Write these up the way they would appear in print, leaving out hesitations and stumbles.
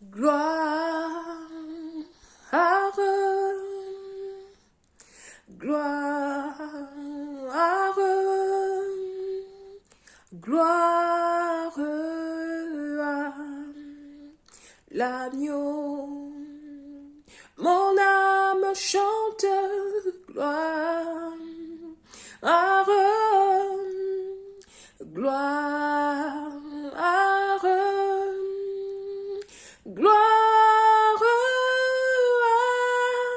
Gloire, gloire, gloire à l'agneau. Mon âme chante gloire, gloire, gloire à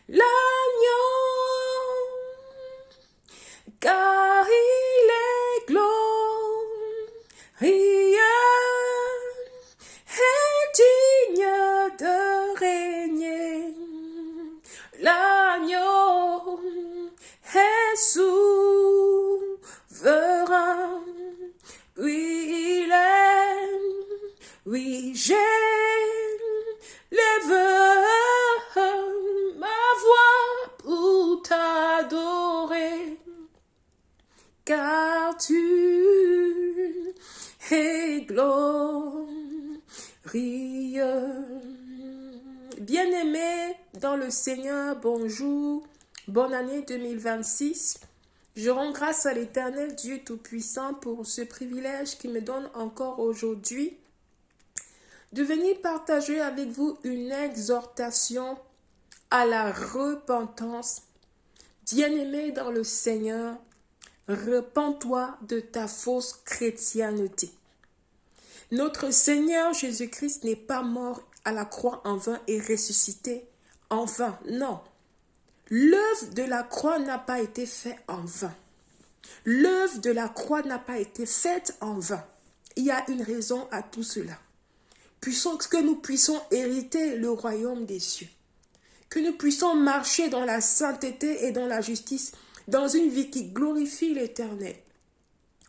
l'agneau, car il est glorieux et digne de régner. L'agneau est souverain, oui il est, oui j'élève ma voix pour t'adorer, car tu es glorieux. Bien-aimés dans le Seigneur, bonjour, bonne année 2026. Je rends grâce à l'Éternel Dieu Tout-Puissant pour ce privilège qu'il me donne encore aujourd'hui de venir partager avec vous une exhortation à la repentance. Bien-aimé dans le Seigneur, repens-toi de ta fausse chrétienté. Notre Seigneur Jésus-Christ n'est pas mort à la croix en vain et ressuscité en vain. Non, l'œuvre de la croix n'a pas été faite en vain. L'œuvre de la croix n'a pas été faite en vain. Il y a une raison à tout cela. Que nous puissions hériter le royaume des cieux. Que nous puissions marcher dans la sainteté et dans la justice, dans une vie qui glorifie l'Éternel.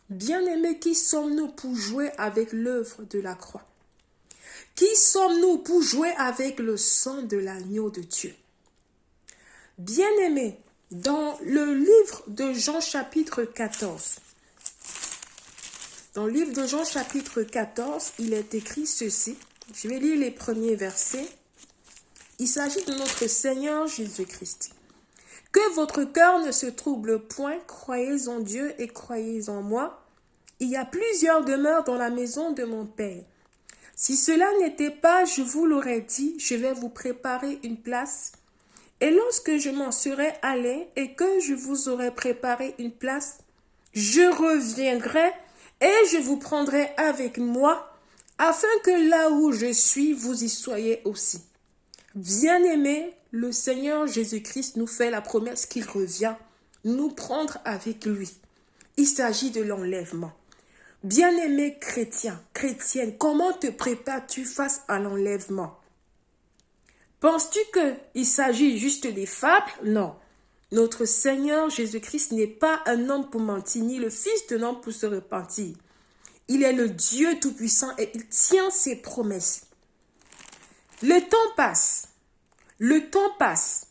Bien-aimés, qui sommes-nous pour jouer avec l'œuvre de la croix? Qui sommes-nous pour jouer avec le sang de l'agneau de Dieu? Bien-aimés, dans le livre de Jean chapitre 14, dans le livre de Jean chapitre 14, il est écrit ceci. Je vais lire les premiers versets. Il s'agit de notre Seigneur Jésus-Christ. Que votre cœur ne se trouble point, croyez en Dieu et croyez en moi. Il y a plusieurs demeures dans la maison de mon Père. Si cela n'était pas, je vous l'aurais dit, je vais vous préparer une place. Et lorsque je m'en serai allé et que je vous aurai préparé une place, je reviendrai et je vous prendrai avec moi, afin que là où je suis, vous y soyez aussi. Bien-aimés, le Seigneur Jésus-Christ nous fait la promesse qu'il revient nous prendre avec lui. Il s'agit de l'enlèvement. Bien-aimé chrétien, chrétienne, comment te prépares-tu face à l'enlèvement? Penses-tu qu'il s'agit juste des fables? Non. Notre Seigneur Jésus-Christ n'est pas un homme pour mentir, ni le fils d'un homme pour se repentir. Il est le Dieu Tout-Puissant et il tient ses promesses. Le temps passe. Le temps passe.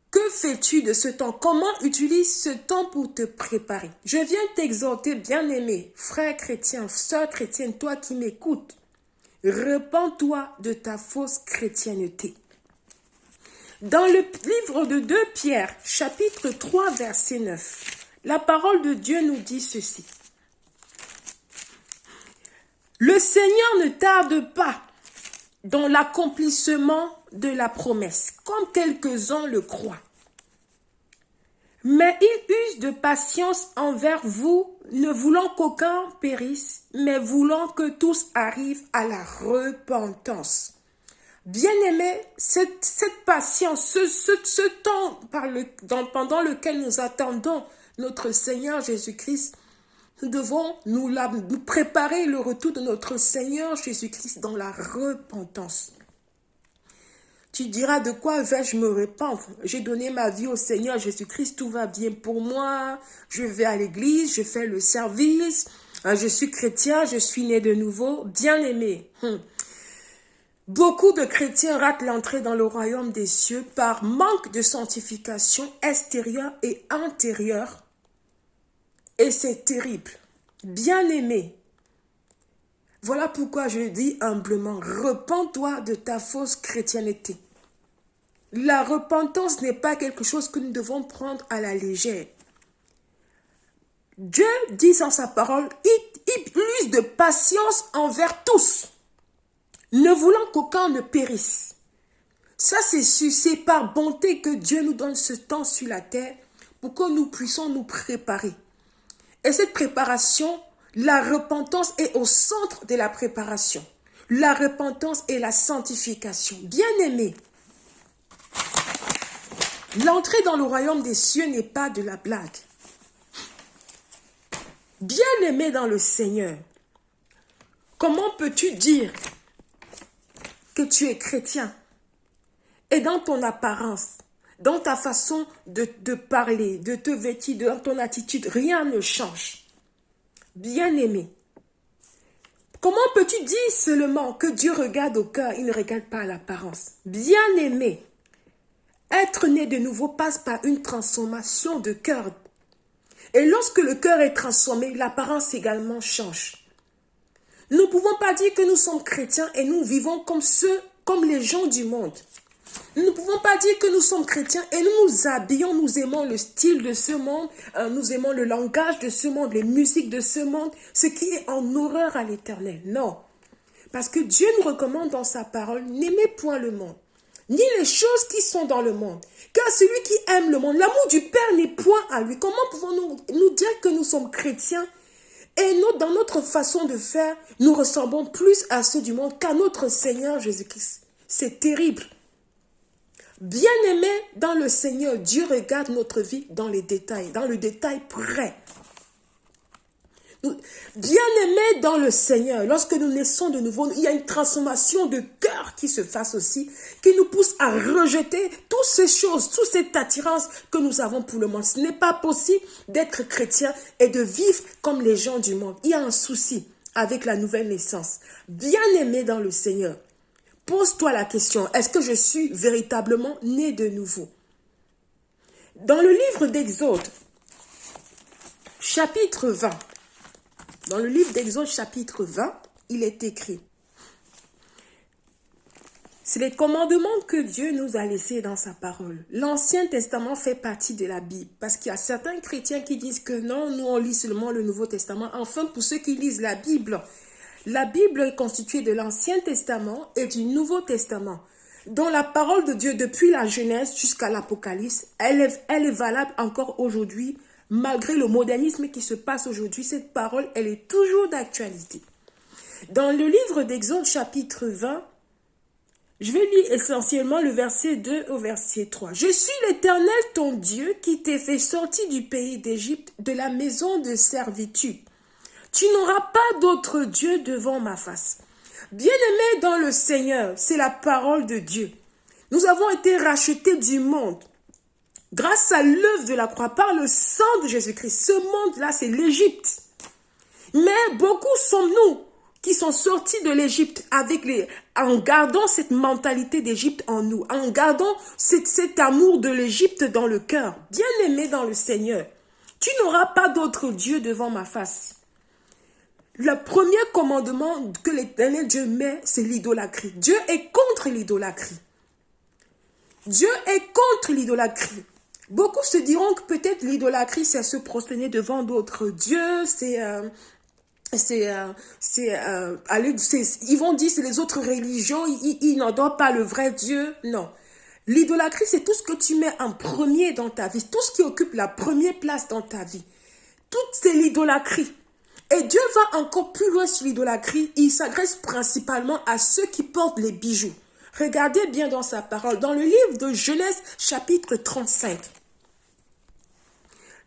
Que fais-tu de ce temps? Comment utilises ce temps pour te préparer? Je viens t'exhorter, bien-aimé, frère chrétien, sœur chrétienne, toi qui m'écoutes. Repens-toi de ta fausse chrétienté. Dans le livre de 2 Pierre, chapitre 3, verset 9, la parole de Dieu nous dit ceci. Le Seigneur ne tarde pas dans l'accomplissement de la promesse, comme quelques-uns le croient. Mais il use de patience envers vous, ne voulant qu'aucun périsse, mais voulant que tous arrivent à la repentance. Bien-aimés, cette patience, ce temps pendant lequel nous attendons notre Seigneur Jésus-Christ, nous devons nous préparer le retour de notre Seigneur Jésus-Christ dans la repentance. Tu diras, de quoi vais-je me répandre? J'ai donné ma vie au Seigneur Jésus-Christ, tout va bien pour moi. Je vais à l'église, je fais le service, je suis chrétien, je suis né de nouveau. Bien-aimé, beaucoup de chrétiens ratent l'entrée dans le royaume des cieux par manque de sanctification extérieure et intérieure. Et c'est terrible. Bien-aimé, Voilà pourquoi je dis humblement, repens-toi de ta fausse chrétienté. La repentance n'est pas quelque chose que nous devons prendre à la légère. Dieu dit dans sa parole, il use de patience envers tous, ne voulant qu'aucun ne périsse. Ça, c'est par bonté que Dieu nous donne ce temps sur la terre pour que nous puissions nous préparer. Et cette préparation, la repentance est au centre de la préparation. La repentance est la sanctification. Bien-aimés, l'entrée dans le royaume des cieux n'est pas de la blague. Bien-aimé dans le Seigneur, comment peux-tu dire que tu es chrétien et dans ton apparence, dans ta façon de parler, de te vêtir, dans ton attitude, rien ne change? Bien-aimé, comment peux-tu dire seulement que Dieu regarde au cœur, il ne regarde pas à l'apparence? Bien-aimé, être né de nouveau passe par une transformation de cœur. Et lorsque le cœur est transformé, l'apparence également change. Nous ne pouvons pas dire que nous sommes chrétiens et nous vivons comme les gens du monde. Nous ne pouvons pas dire que nous sommes chrétiens et nous nous habillons, nous aimons le style de ce monde, nous aimons le langage de ce monde, les musiques de ce monde, ce qui est en horreur à l'Éternel. Non. Parce que Dieu nous recommande dans sa parole, n'aimez point le monde, ni les choses qui sont dans le monde. Car celui qui aime le monde, l'amour du Père n'est point à lui. Comment pouvons-nous nous dire que nous sommes chrétiens et dans notre façon de faire, nous ressemblons plus à ceux du monde qu'à notre Seigneur Jésus-Christ? C'est terrible. Bien-aimé dans le Seigneur, Dieu regarde notre vie dans les détails, dans le détail près. Bien-aimés dans le Seigneur, lorsque nous naissons de nouveau, il y a une transformation de cœur qui se fasse aussi, qui nous pousse à rejeter toutes ces choses, toute cette attirance que nous avons pour le monde. Ce n'est pas possible d'être chrétien et de vivre comme les gens du monde. Il y a un souci avec la nouvelle naissance. Bien-aimé dans le Seigneur, pose-toi la question, est-ce que je suis véritablement né de nouveau? Dans le livre d'Exode, chapitre 20, dans le livre d'Exode, chapitre 20, il est écrit. C'est les commandements que Dieu nous a laissés dans sa parole. L'Ancien Testament fait partie de la Bible. Parce qu'il y a certains chrétiens qui disent que non, nous on lit seulement le Nouveau Testament. Enfin, pour ceux qui lisent la Bible est constituée de l'Ancien Testament et du Nouveau Testament. Dont la parole de Dieu, depuis la Genèse jusqu'à l'Apocalypse, elle est valable encore aujourd'hui. Malgré le modernisme qui se passe aujourd'hui, cette parole, elle est toujours d'actualité. Dans le livre d'Exode, chapitre 20, je vais lire essentiellement le verset 2 au verset 3. « Je suis l'Éternel, ton Dieu, qui t'ai fait sortir du pays d'Égypte, de la maison de servitude. Tu n'auras pas d'autre Dieu devant ma face. » Bien-aimés dans le Seigneur, c'est la parole de Dieu. Nous avons été rachetés du monde. Grâce à l'œuvre de la croix, par le sang de Jésus-Christ, ce monde-là, c'est l'Égypte. Mais beaucoup sommes-nous qui sont sortis de l'Égypte en gardant cette mentalité d'Égypte en nous, en gardant cet amour de l'Égypte dans le cœur. Bien-aimé dans le Seigneur, tu n'auras pas d'autre Dieu devant ma face. Le premier commandement que l'Éternel Dieu met, c'est l'idolâtrie. Dieu est contre l'idolâtrie. Dieu est contre l'idolâtrie. Beaucoup se diront que peut-être l'idolâtrie, c'est se prosterner devant d'autres dieux, ils vont dire c'est les autres religions, ils n'adorent pas le vrai Dieu. Non. L'idolâtrie, c'est tout ce que tu mets en premier dans ta vie, tout ce qui occupe la première place dans ta vie. Tout c'est l'idolâtrie. Et Dieu va encore plus loin sur l'idolâtrie. Il s'adresse principalement à ceux qui portent les bijoux. Regardez bien dans sa parole, dans le livre de Genèse, chapitre 35.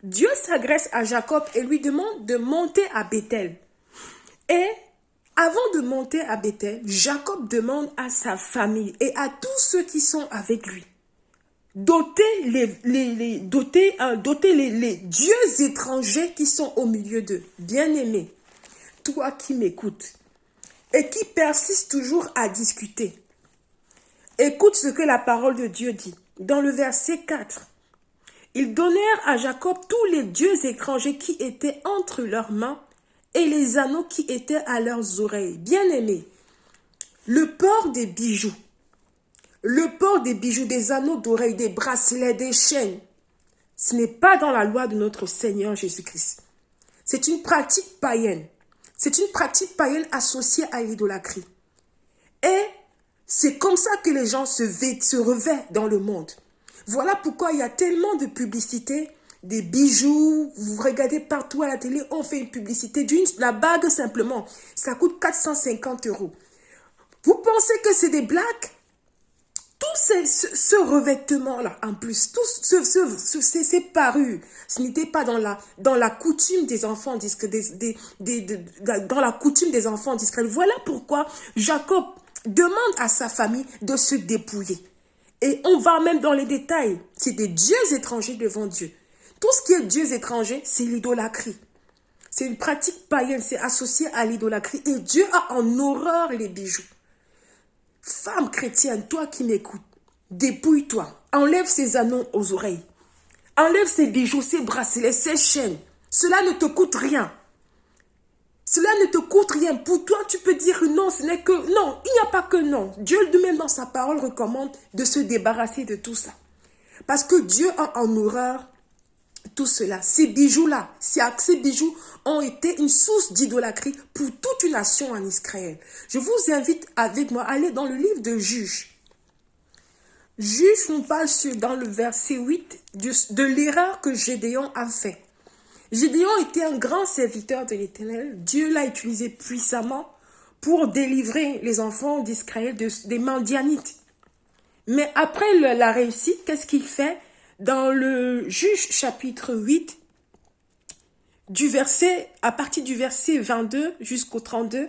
Dieu s'adresse à Jacob et lui demande de monter à Béthel. Et avant de monter à Béthel, Jacob demande à sa famille et à tous ceux qui sont avec lui doter les dieux étrangers qui sont au milieu d'eux. Bien-aimé, toi qui m'écoutes et qui persiste toujours à discuter, écoute ce que la parole de Dieu dit. Dans le verset 4, ils donnèrent à Jacob tous les dieux étrangers qui étaient entre leurs mains et les anneaux qui étaient à leurs oreilles. Bien-aimés, le port des bijoux, des anneaux d'oreilles, des bracelets, des chaînes, ce n'est pas dans la loi de notre Seigneur Jésus-Christ. C'est une pratique païenne. C'est une pratique païenne associée à l'idolâtrie. Et c'est comme ça que les gens se revêtent dans le monde. Voilà pourquoi il y a tellement de publicités, des bijoux. Vous regardez partout à la télé, on fait une publicité la bague simplement. Ça coûte 450 €. Vous pensez que c'est des blagues? Tout ce revêtement-là, en plus, tout ces parures, ce n'était pas dans la coutume des enfants dans la coutume des enfants d'Israël. Voilà pourquoi Jacob demande à sa famille de se dépouiller. Et on va même dans les détails. C'est des dieux étrangers devant Dieu. Tout ce qui est dieux étrangers, c'est l'idolâtrie. C'est une pratique païenne, c'est associé à l'idolâtrie. Et Dieu a en horreur les bijoux. Femme chrétienne, toi qui m'écoutes, dépouille-toi. Enlève ces anneaux aux oreilles. Enlève ces bijoux, ces bracelets, ces chaînes. Cela ne te coûte rien. Cela ne te coûte rien. Pour toi, tu peux dire non, ce n'est que non. Il n'y a pas que non. Dieu lui-même dans sa parole recommande de se débarrasser de tout ça. Parce que Dieu a en horreur tout cela. Ces bijoux-là, ces bijoux ont été une source d'idolâtrie pour toute une nation en Israël. Je vous invite avec moi à aller dans le livre de Juges. Juges nous parle dans le verset 8 de l'erreur que Gédéon a fait. Gédéon était un grand serviteur de l'Éternel. Dieu l'a utilisé puissamment pour délivrer les enfants d'Israël des Madianites. Mais après la réussite, qu'est-ce qu'il fait? Dans le Juge chapitre 8, à partir du verset 22 jusqu'au 32,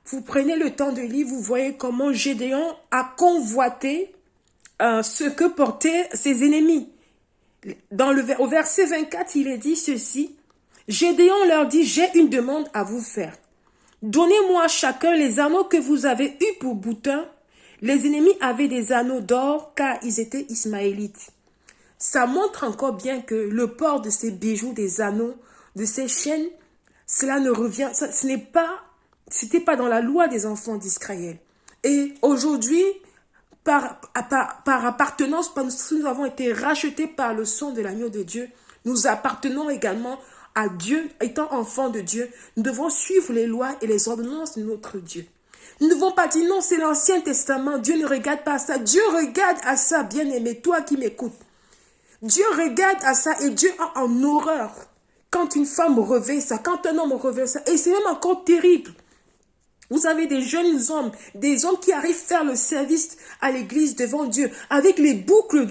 vous prenez le temps de lire, vous voyez comment Gédéon a convoité ce que portaient ses ennemis. Au verset 24, il est dit ceci. Gédéon leur dit, j'ai une demande à vous faire. Donnez-moi chacun les anneaux que vous avez eus pour boutin. Les ennemis avaient des anneaux d'or car ils étaient ismaélites. Ça montre encore bien que le port de ces bijoux, des anneaux, de ces chaînes, cela ne revient, c'était pas dans la loi des enfants d'Israël. Et aujourd'hui, par appartenance, parce que nous avons été rachetés par le sang de l'agneau de Dieu, nous appartenons également à Dieu, étant enfants de Dieu. Nous devons suivre les lois et les ordonnances de notre Dieu. Nous ne devons pas dire non, c'est l'Ancien Testament, Dieu ne regarde pas à ça. Dieu regarde à ça, bien-aimé, toi qui m'écoutes. Dieu regarde à ça et Dieu a en horreur quand une femme revêt ça, quand un homme revêt ça. Et c'est même encore terrible. Vous avez des jeunes hommes, des hommes qui arrivent faire le service à l'église devant Dieu avec les boucles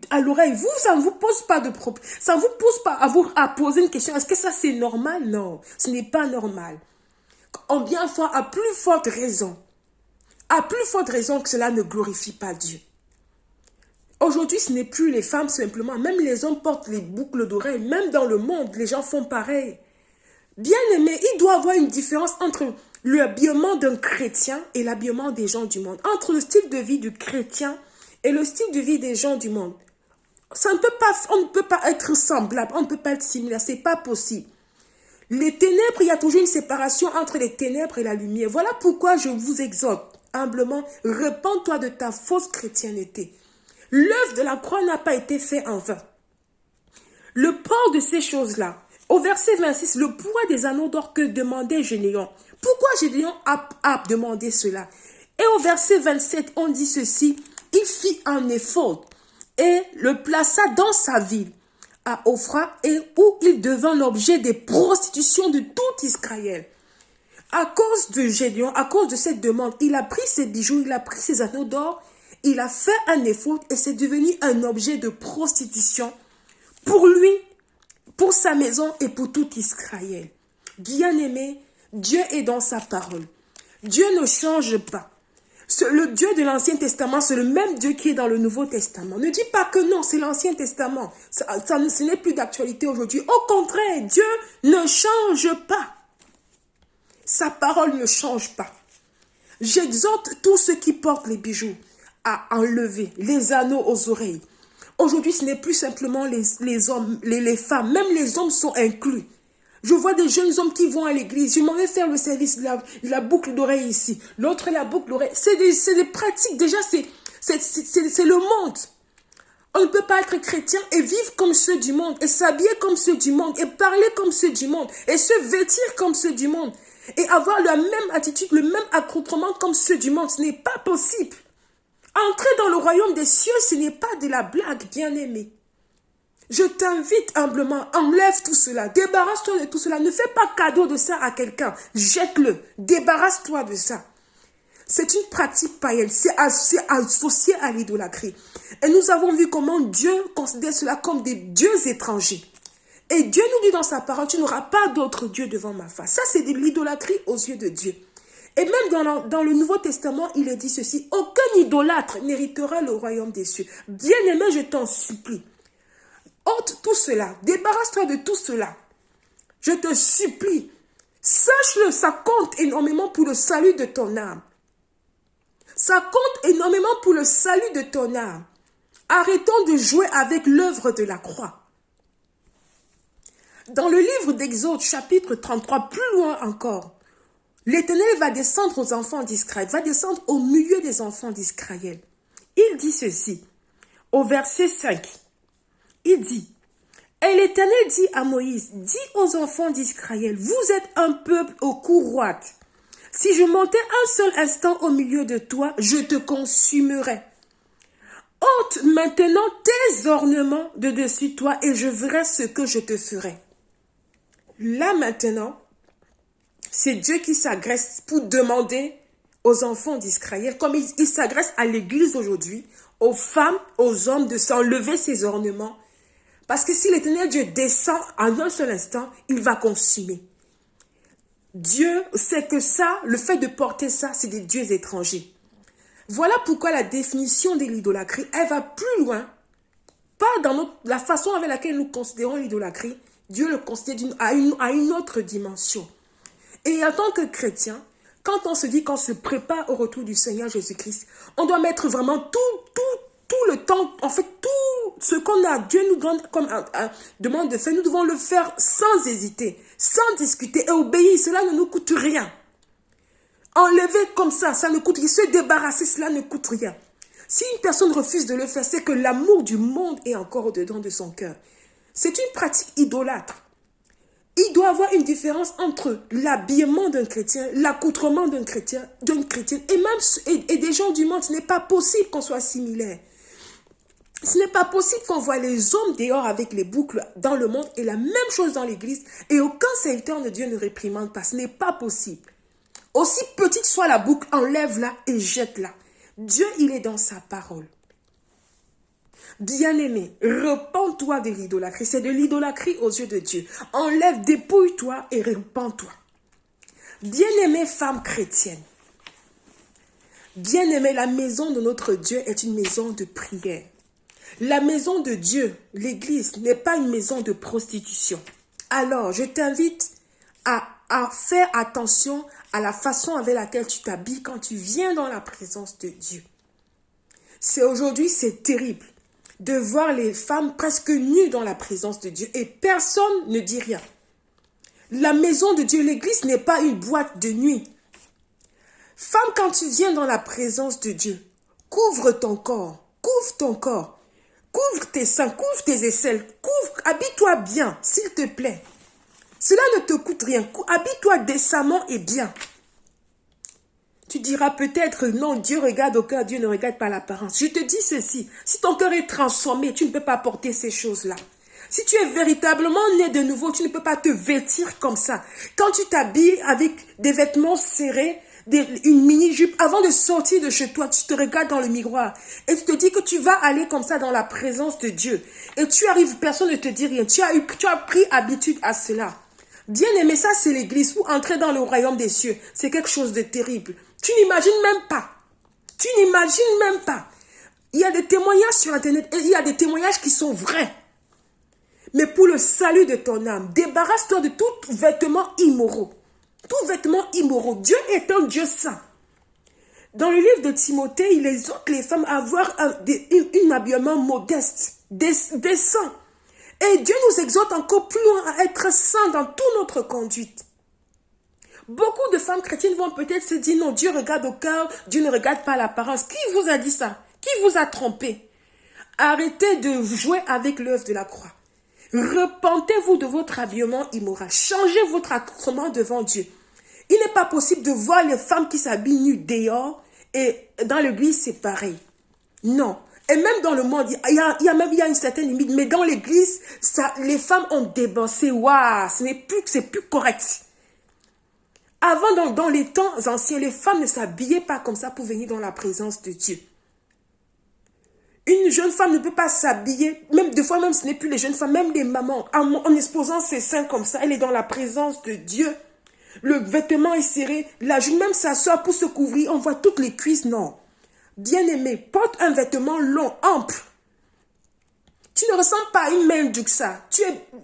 à l'oreille. Ça ne vous pose pas de problème. Ça ne vous pose pas à poser une question. Est-ce que ça c'est normal? Non, ce n'est pas normal. En bien fois, à plus forte raison que cela ne glorifie pas Dieu. Aujourd'hui, ce n'est plus les femmes simplement. Même les hommes portent les boucles d'oreilles. Même dans le monde, les gens font pareil. Bien aimé, il doit y avoir une différence entre l'habillement d'un chrétien et l'habillement des gens du monde. Entre le style de vie du chrétien et le style de vie des gens du monde. On ne peut pas être semblable, on ne peut pas être similaire, c'est pas possible. Les ténèbres, il y a toujours une séparation entre les ténèbres et la lumière. Voilà pourquoi je vous exhorte humblement, répands-toi de ta fausse chrétienté. L'œuvre de la croix n'a pas été faite en vain. Le port de ces choses-là, au verset 26, le poids des anneaux d'or que demandait Gédéon. Pourquoi Gédéon a demandé cela? Et au verset 27, on dit ceci, il fit un effort et le plaça dans sa ville, à Ophra, et où il devint l'objet des prostitutions de tout Israël. À cause de Gédéon, à cause de cette demande, il a pris ses bijoux, il a pris ses anneaux d'or, il a fait un effort et c'est devenu un objet de prostitution pour lui, pour sa maison et pour tout Israël. Bien-aimé, Dieu est dans sa parole. Dieu ne change pas. Le Dieu de l'Ancien Testament, c'est le même Dieu qui est dans le Nouveau Testament. Ne dis pas que non, c'est l'Ancien Testament. Ce n'est plus d'actualité aujourd'hui. Au contraire, Dieu ne change pas. Sa parole ne change pas. J'exhorte tous ceux qui portent les bijoux à enlever les anneaux aux oreilles. Aujourd'hui, ce n'est plus simplement les hommes, les femmes, même les hommes sont inclus. Je vois des jeunes hommes qui vont à l'église. Je m'en vais faire le service de la boucle d'oreille ici. L'autre, la boucle d'oreille. C'est des pratiques. Déjà, c'est le monde. On ne peut pas être chrétien et vivre comme ceux du monde, et s'habiller comme ceux du monde, et parler comme ceux du monde, et se vêtir comme ceux du monde, et avoir la même attitude, le même accoutrement comme ceux du monde. Ce n'est pas possible. Entrer dans le royaume des cieux, ce n'est pas de la blague, bien-aimé. Je t'invite humblement, enlève tout cela, débarrasse-toi de tout cela. Ne fais pas cadeau de ça à quelqu'un, jette-le, débarrasse-toi de ça. C'est une pratique païenne, c'est associé à l'idolâtrie. Et nous avons vu comment Dieu considère cela comme des dieux étrangers. Et Dieu nous dit dans sa parole, tu n'auras pas d'autre Dieu devant ma face. Ça, c'est de l'idolâtrie aux yeux de Dieu. Et même dans le Nouveau Testament, il est dit ceci, aucun idolâtre n'héritera le royaume des cieux. Bien-aimé, je t'en supplie. Ôte tout cela, débarrasse-toi de tout cela. Je te supplie, sache-le, ça compte énormément pour le salut de ton âme. Ça compte énormément pour le salut de ton âme. Arrêtons de jouer avec l'œuvre de la croix. Dans le livre d'Exode, chapitre 33, plus loin encore, l'Éternel va descendre aux enfants d'Israël, va descendre au milieu des enfants d'Israël. Il dit ceci, au verset 5. Il dit, et l'Éternel dit à Moïse, dis aux enfants d'Israël, vous êtes un peuple au cou roide. Si je montais un seul instant au milieu de toi, je te consumerais. Ôte maintenant tes ornements de dessus toi et je verrai ce que je te ferai. Là maintenant, c'est Dieu qui s'agresse pour demander aux enfants d'Israël, comme il s'agresse à l'église aujourd'hui, aux femmes, aux hommes de s'enlever ces ornements. Parce que si l'Éternel Dieu descend en un seul instant, il va consumer. Dieu sait que ça, le fait de porter ça, c'est des dieux étrangers. Voilà pourquoi la définition de l'idolâtrie, elle va plus loin. Pas dans la façon avec laquelle nous considérons l'idolâtrie. Dieu le considère à une autre dimension. Et en tant que chrétien, quand on se dit qu'on se prépare au retour du Seigneur Jésus-Christ, on doit mettre vraiment tout le temps, en fait, tout ce qu'on a, Dieu nous donne comme demande de faire, nous devons le faire sans hésiter, sans discuter et obéir. Cela ne nous coûte rien. Enlever comme ça ne coûte rien. Se débarrasser, cela ne coûte rien. Si une personne refuse de le faire, c'est que l'amour du monde est encore au-dedans de son cœur. C'est une pratique idolâtre. Il doit y avoir une différence entre l'habillement d'un chrétien, l'accoutrement d'un chrétien, et même et des gens du monde. Ce n'est pas possible qu'on soit similaire. Ce n'est pas possible qu'on voit les hommes dehors avec les boucles dans le monde et la même chose dans l'église et aucun serviteur de Dieu ne réprimande pas. Ce n'est pas possible. Aussi petite soit la boucle, enlève-la et jette-la. Dieu, il est dans sa parole. Bien-aimé, repens-toi de l'idolâtrie. C'est de l'idolâtrie aux yeux de Dieu. Enlève, dépouille-toi et repens-toi. Bien-aimée femme chrétienne, bien-aimée, la maison de notre Dieu est une maison de prière. La maison de Dieu, l'église, n'est pas une maison de prostitution. Alors, je t'invite à faire attention à la façon avec laquelle tu t'habilles quand tu viens dans la présence de Dieu. Aujourd'hui, c'est terrible de voir les femmes presque nues dans la présence de Dieu et personne ne dit rien. La maison de Dieu, l'église n'est pas une boîte de nuit. Femme, quand tu viens dans la présence de Dieu, couvre ton corps, couvre tes seins, couvre tes aisselles, habille-toi bien, s'il te plaît. Cela ne te coûte rien, habille-toi décemment et bien. Tu diras peut-être, non, Dieu regarde au cœur, Dieu ne regarde pas l'apparence. Je te dis ceci, si ton cœur est transformé, tu ne peux pas porter ces choses-là. Si tu es véritablement né de nouveau, tu ne peux pas te vêtir comme ça. Quand tu t'habilles avec des vêtements serrés, une mini-jupe, avant de sortir de chez toi, tu te regardes dans le miroir et tu te dis que tu vas aller comme ça dans la présence de Dieu. Et tu arrives, personne ne te dit rien. Tu as pris habitude à cela. Bien aimé, ça c'est l'église. Pour entrer dans le royaume des cieux, c'est quelque chose de terrible. Tu n'imagines même pas. Tu n'imagines même pas. Il y a des témoignages sur Internet et il y a des témoignages qui sont vrais. Mais pour le salut de ton âme, débarrasse-toi de tout vêtement immoraux. Tout vêtement immoraux. Dieu est un Dieu saint. Dans le livre de Timothée, il exhorte les femmes à avoir un habillement modeste, décent. Et Dieu nous exhorte encore plus loin à être saints dans toute notre conduite. Beaucoup de femmes chrétiennes vont peut-être se dire, non, Dieu regarde au cœur, Dieu ne regarde pas l'apparence. Qui vous a dit ça? Qui vous a trompé? Arrêtez de jouer avec l'œuvre de la croix. Repentez-vous de votre habillement immoral. Changez votre accoutrement devant Dieu. Il n'est pas possible de voir les femmes qui s'habillent nues dehors et dans l'église, c'est pareil. Non. Et même dans le monde, il y a une certaine limite. Mais dans l'église, les femmes ont débordé. Waouh, c'est plus correct. Avant, dans les temps anciens, les femmes ne s'habillaient pas comme ça pour venir dans la présence de Dieu. Une jeune femme ne peut pas s'habiller, même des fois, même ce n'est plus les jeunes femmes, même les mamans, en exposant ses seins comme ça, elle est dans la présence de Dieu. Le vêtement est serré, la jeune même s'assoit pour se couvrir, on voit toutes les cuisses, non. Bien-aimé, porte un vêtement long, ample. Tu ne ressembles pas à une main ça.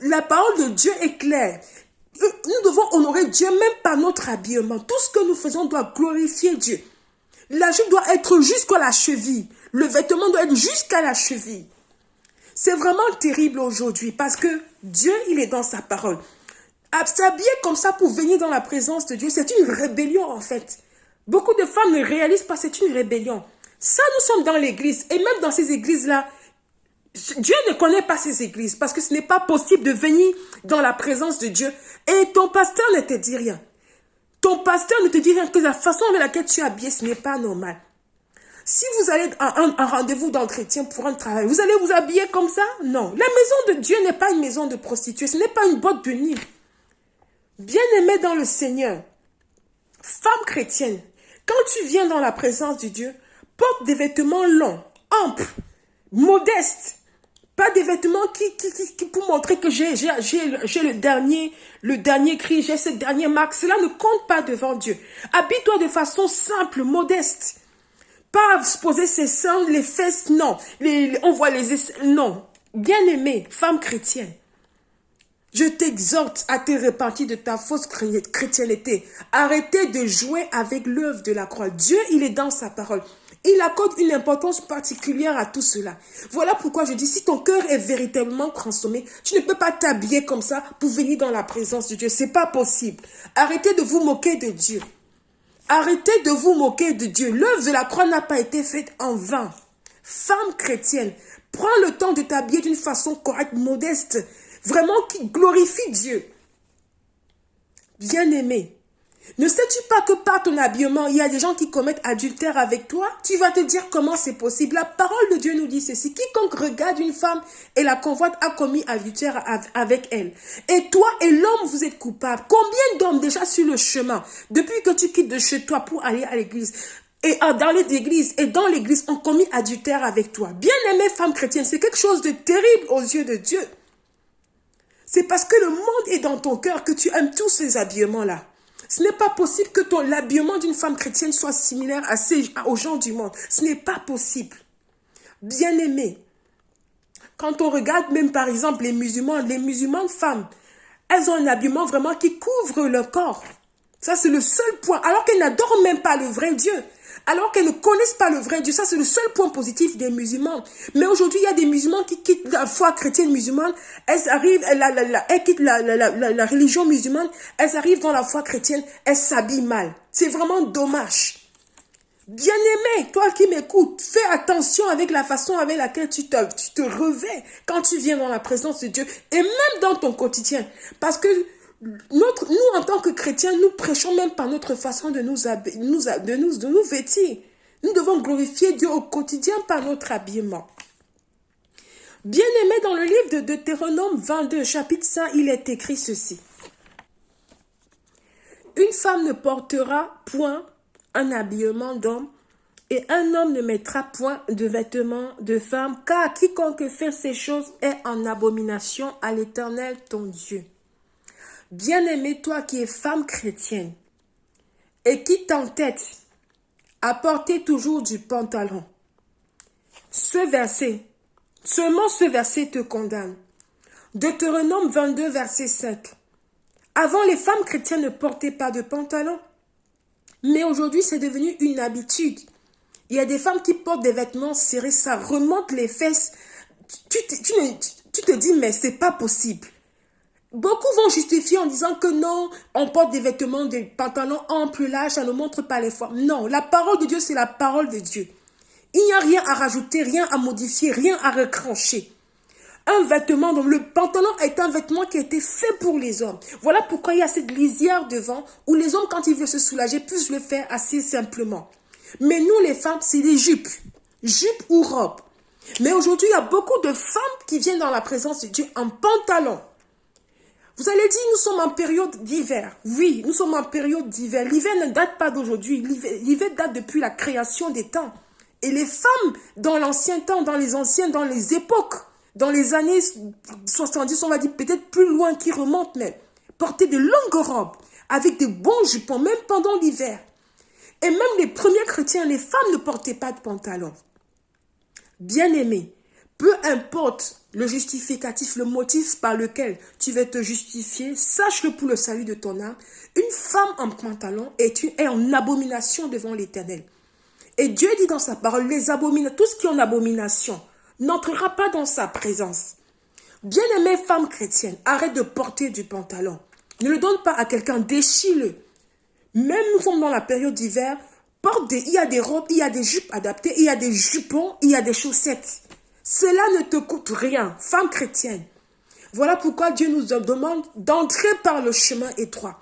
La parole de Dieu est claire. Nous devons honorer Dieu même par notre habillement. Tout ce que nous faisons doit glorifier Dieu. La jupe doit être jusqu'à la cheville. Le vêtement doit être jusqu'à la cheville. C'est vraiment terrible aujourd'hui parce que Dieu, il est dans sa parole. S'habiller comme ça pour venir dans la présence de Dieu, c'est une rébellion en fait. Beaucoup de femmes ne réalisent pas, c'est une rébellion. Ça, nous sommes dans l'église. Et même dans ces églises-là, Dieu ne connaît pas ces églises parce que ce n'est pas possible de venir dans la présence de Dieu et ton pasteur ne te dit rien. Ton pasteur ne te dit rien que la façon avec laquelle tu es habillé, ce n'est pas normal. Si vous allez à un rendez-vous d'entretien pour un travail, vous allez vous habiller comme ça? Non. La maison de Dieu n'est pas une maison de prostituée, ce n'est pas une boîte de nuit. Bien-aimé dans le Seigneur, femme chrétienne, quand tu viens dans la présence de Dieu, porte des vêtements longs, amples, modestes. Pas des vêtements qui pour montrer que j'ai le dernier cri, j'ai ce dernier marque. Cela ne compte pas devant Dieu. Habille-toi de façon simple, modeste. Pas poser ses seins, les fesses, non. On voit non. Bien-aimée, femme chrétienne, je t'exhorte à te repentir de ta fausse chrétienté. Arrêtez de jouer avec l'œuvre de la croix. Dieu, il est dans sa parole. Il accorde une importance particulière à tout cela. Voilà pourquoi je dis, si ton cœur est véritablement transformé, tu ne peux pas t'habiller comme ça pour venir dans la présence de Dieu. C'est pas possible. Arrêtez de vous moquer de Dieu. Arrêtez de vous moquer de Dieu. L'œuvre de la croix n'a pas été faite en vain. Femme chrétienne, prends le temps de t'habiller d'une façon correcte, modeste, vraiment qui glorifie Dieu. Bien-aimé, ne sais-tu pas que par ton habillement, il y a des gens qui commettent adultère avec toi? Tu vas te dire comment c'est possible. La parole de Dieu nous dit ceci. Quiconque regarde une femme et la convoite a commis adultère avec elle. Et toi et l'homme, vous êtes coupables. Combien d'hommes déjà sur le chemin, depuis que tu quittes de chez toi pour aller à l'église, et dans l'église et dans l'église, ont commis adultère avec toi? Bien-aimée femme chrétienne, c'est quelque chose de terrible aux yeux de Dieu. C'est parce que le monde est dans ton cœur que tu aimes tous ces habillements-là. Ce n'est pas possible que l'habillement d'une femme chrétienne soit similaire aux gens du monde. Ce n'est pas possible. Bien-aimé, quand on regarde même par exemple les musulmanes femmes, elles ont un habillement vraiment qui couvre leur corps. Ça, c'est le seul point. Alors qu'elles n'adorent même pas le vrai Dieu. Alors qu'elles ne connaissent pas le vrai Dieu. Ça, c'est le seul point positif des musulmans. Mais aujourd'hui, il y a des musulmans qui quittent la foi chrétienne musulmane. Elles arrivent, elles quittent la religion musulmane. Elles arrivent dans la foi chrétienne. Elles s'habillent mal. C'est vraiment dommage. Bien-aimé, toi qui m'écoutes, fais attention avec la façon avec laquelle tu te revêts quand tu viens dans la présence de Dieu. Et même dans ton quotidien. Parce que nous, en tant que chrétiens, nous prêchons même par notre façon de nous vêtir. Nous devons glorifier Dieu au quotidien par notre habillement. Bien-aimé, dans le livre de Deutéronome 22, chapitre 5, il est écrit ceci. Une femme ne portera point un habillement d'homme et un homme ne mettra point de vêtements de femme, car quiconque fait ces choses est en abomination à l'Éternel ton Dieu. Bien-aimé, toi qui es femme chrétienne et qui t'entête à porter toujours du pantalon, seulement ce verset te condamne. Deutéronome 22, verset 5. Avant, les femmes chrétiennes ne portaient pas de pantalon, mais aujourd'hui, c'est devenu une habitude. Il y a des femmes qui portent des vêtements serrés, ça remonte les fesses. Tu te dis, mais c'est pas possible. Beaucoup vont justifier en disant que non, on porte des vêtements, des pantalons amples, larges, ça ne montre pas les formes. Non, la parole de Dieu, c'est la parole de Dieu. Il n'y a rien à rajouter, rien à modifier, rien à recrancher. Un vêtement, donc le pantalon est un vêtement qui a été fait pour les hommes. Voilà pourquoi il y a cette lisière devant où les hommes, quand ils veulent se soulager, puissent le faire assez simplement. Mais nous, les femmes, c'est des jupes. Jupes ou robes. Mais aujourd'hui, il y a beaucoup de femmes qui viennent dans la présence de Dieu en pantalon. Vous allez dire, nous sommes en période d'hiver. Oui, nous sommes en période d'hiver. L'hiver ne date pas d'aujourd'hui. L'hiver date depuis la création des temps. Et les femmes, dans l'ancien temps, dans les époques, dans les années 70, on va dire peut-être plus loin, qui remontent même, portaient de longues robes, avec de bons jupons, même pendant l'hiver. Et même les premiers chrétiens, les femmes ne portaient pas de pantalon. Bien-aimés, peu importe le justificatif, le motif par lequel tu veux te justifier, sache-le pour le salut de ton âme, une femme en pantalon est en abomination devant l'Éternel. Et Dieu dit dans sa parole, tout ce qui est en abomination n'entrera pas dans sa présence. Bien-aimée femme chrétienne, arrête de porter du pantalon. Ne le donne pas à quelqu'un, déchire-le. Même nous sommes dans la période d'hiver, il y a des robes, il y a des jupes adaptées, il y a des jupons, il y a des chaussettes. Cela ne te coûte rien, femme chrétienne. Voilà pourquoi Dieu nous demande d'entrer par le chemin étroit.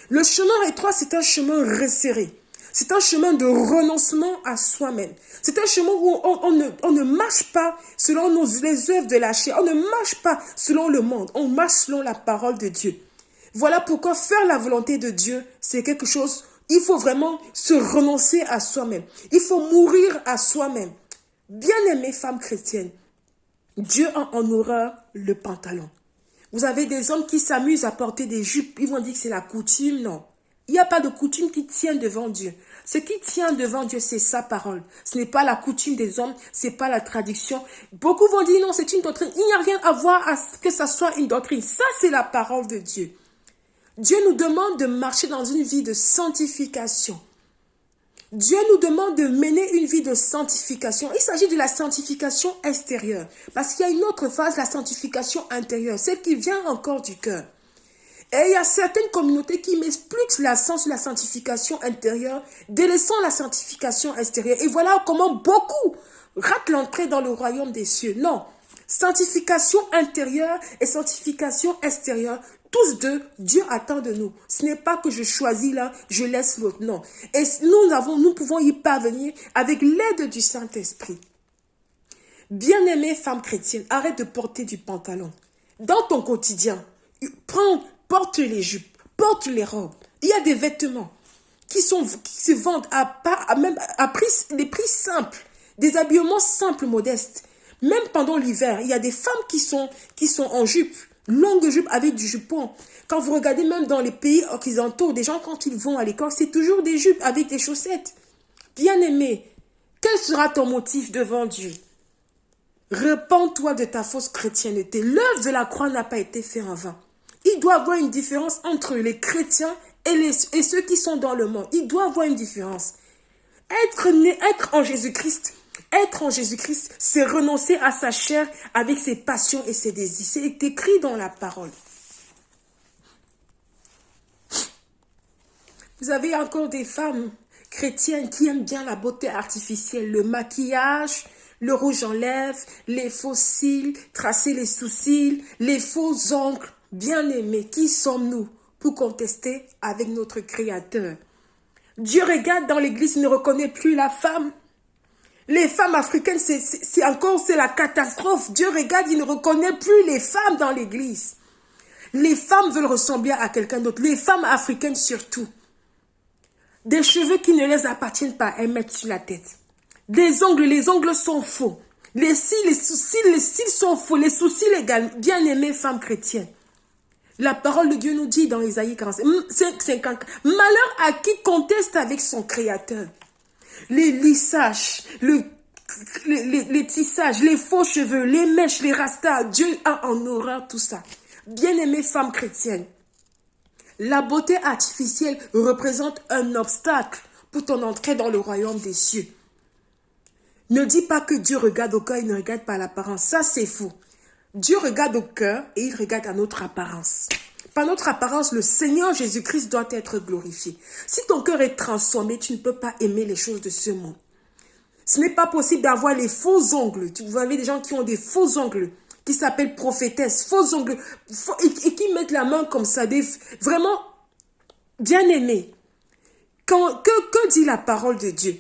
Le chemin étroit, c'est un chemin resserré. C'est un chemin de renoncement à soi-même. C'est un chemin où on ne marche pas selon les œuvres de la chair. On ne marche pas selon le monde. On marche selon la parole de Dieu. Voilà pourquoi faire la volonté de Dieu, c'est quelque chose, il faut vraiment se renoncer à soi-même. Il faut mourir à soi-même. Bien-aimée femme chrétienne, Dieu a en horreur le pantalon. Vous avez des hommes qui s'amusent à porter des jupes. Ils vont dire que c'est la coutume. Non. Il n'y a pas de coutume qui tient devant Dieu. Ce qui tient devant Dieu, c'est sa parole. Ce n'est pas la coutume des hommes, ce n'est pas la tradition. Beaucoup vont dire non, c'est une doctrine. Il n'y a rien à voir à ce que ça soit une doctrine. Ça, c'est la parole de Dieu. Dieu nous demande de marcher dans une vie de sanctification. Dieu nous demande de mener une vie de sanctification. Il s'agit de la sanctification extérieure. Parce qu'il y a une autre phase, la sanctification intérieure, celle qui vient encore du cœur. Et il y a certaines communautés qui mettent plus l'accent sur la sanctification intérieure, délaissant la sanctification extérieure. Et voilà comment beaucoup ratent l'entrée dans le royaume des cieux. Non, sanctification intérieure et sanctification extérieure, tous deux, Dieu attend de nous. Ce n'est pas que je choisis l'un, je laisse l'autre, non. Et nous pouvons y parvenir avec l'aide du Saint-Esprit. Bien-aimée femme chrétienne, arrête de porter du pantalon. Dans ton quotidien, porte les jupes, porte les robes. Il y a des vêtements qui se vendent des prix simples, des habillements simples, modestes. Même pendant l'hiver, il y a des femmes qui sont en jupe, longue jupe avec du jupon. Quand vous regardez même dans les pays occidentaux, des gens quand ils vont à l'école, c'est toujours des jupes avec des chaussettes. Bien-aimé, quel sera ton motif devant Dieu? Repends-toi de ta fausse chrétienté. L'œuvre de la croix n'a pas été faite en vain. Il doit y avoir une différence entre les chrétiens et ceux qui sont dans le monde. Il doit y avoir une différence. Être en Jésus-Christ, c'est renoncer à sa chair avec ses passions et ses désirs. C'est écrit dans la parole. Vous avez encore des femmes chrétiennes qui aiment bien la beauté artificielle, le maquillage, le rouge en lèvres, les faux cils, tracer les sous-cils, les faux ongles. Bien-aimés, qui sommes-nous pour contester avec notre Créateur? Dieu regarde dans l'église, il ne reconnaît plus la femme. Les femmes africaines, c'est la catastrophe. Dieu regarde, il ne reconnaît plus les femmes dans l'église. Les femmes veulent ressembler à quelqu'un d'autre. Les femmes africaines surtout. Des cheveux qui ne les appartiennent pas, elles mettent sur la tête. Les ongles sont faux. Les cils sont faux. Les sourcils également. Bien-aimées femmes chrétiennes. La parole de Dieu nous dit dans Isaïe 50, malheur à qui conteste avec son Créateur. Les lissages, les tissages, les faux cheveux, les mèches, les rastas, Dieu a en horreur tout ça. Bien-aimée femme chrétienne, la beauté artificielle représente un obstacle pour ton entrée dans le royaume des cieux. Ne dis pas que Dieu regarde au cœur, il ne regarde pas l'apparence. Ça, c'est faux. Dieu regarde au cœur et il regarde à notre apparence. Par notre apparence, le Seigneur Jésus-Christ doit être glorifié. Si ton cœur est transformé, tu ne peux pas aimer les choses de ce monde. Ce n'est pas possible d'avoir les faux ongles. Vous avez des gens qui ont des faux ongles, qui s'appellent prophétesses, faux ongles, et qui mettent la main comme ça, vraiment bien aimés. Que dit la parole de Dieu?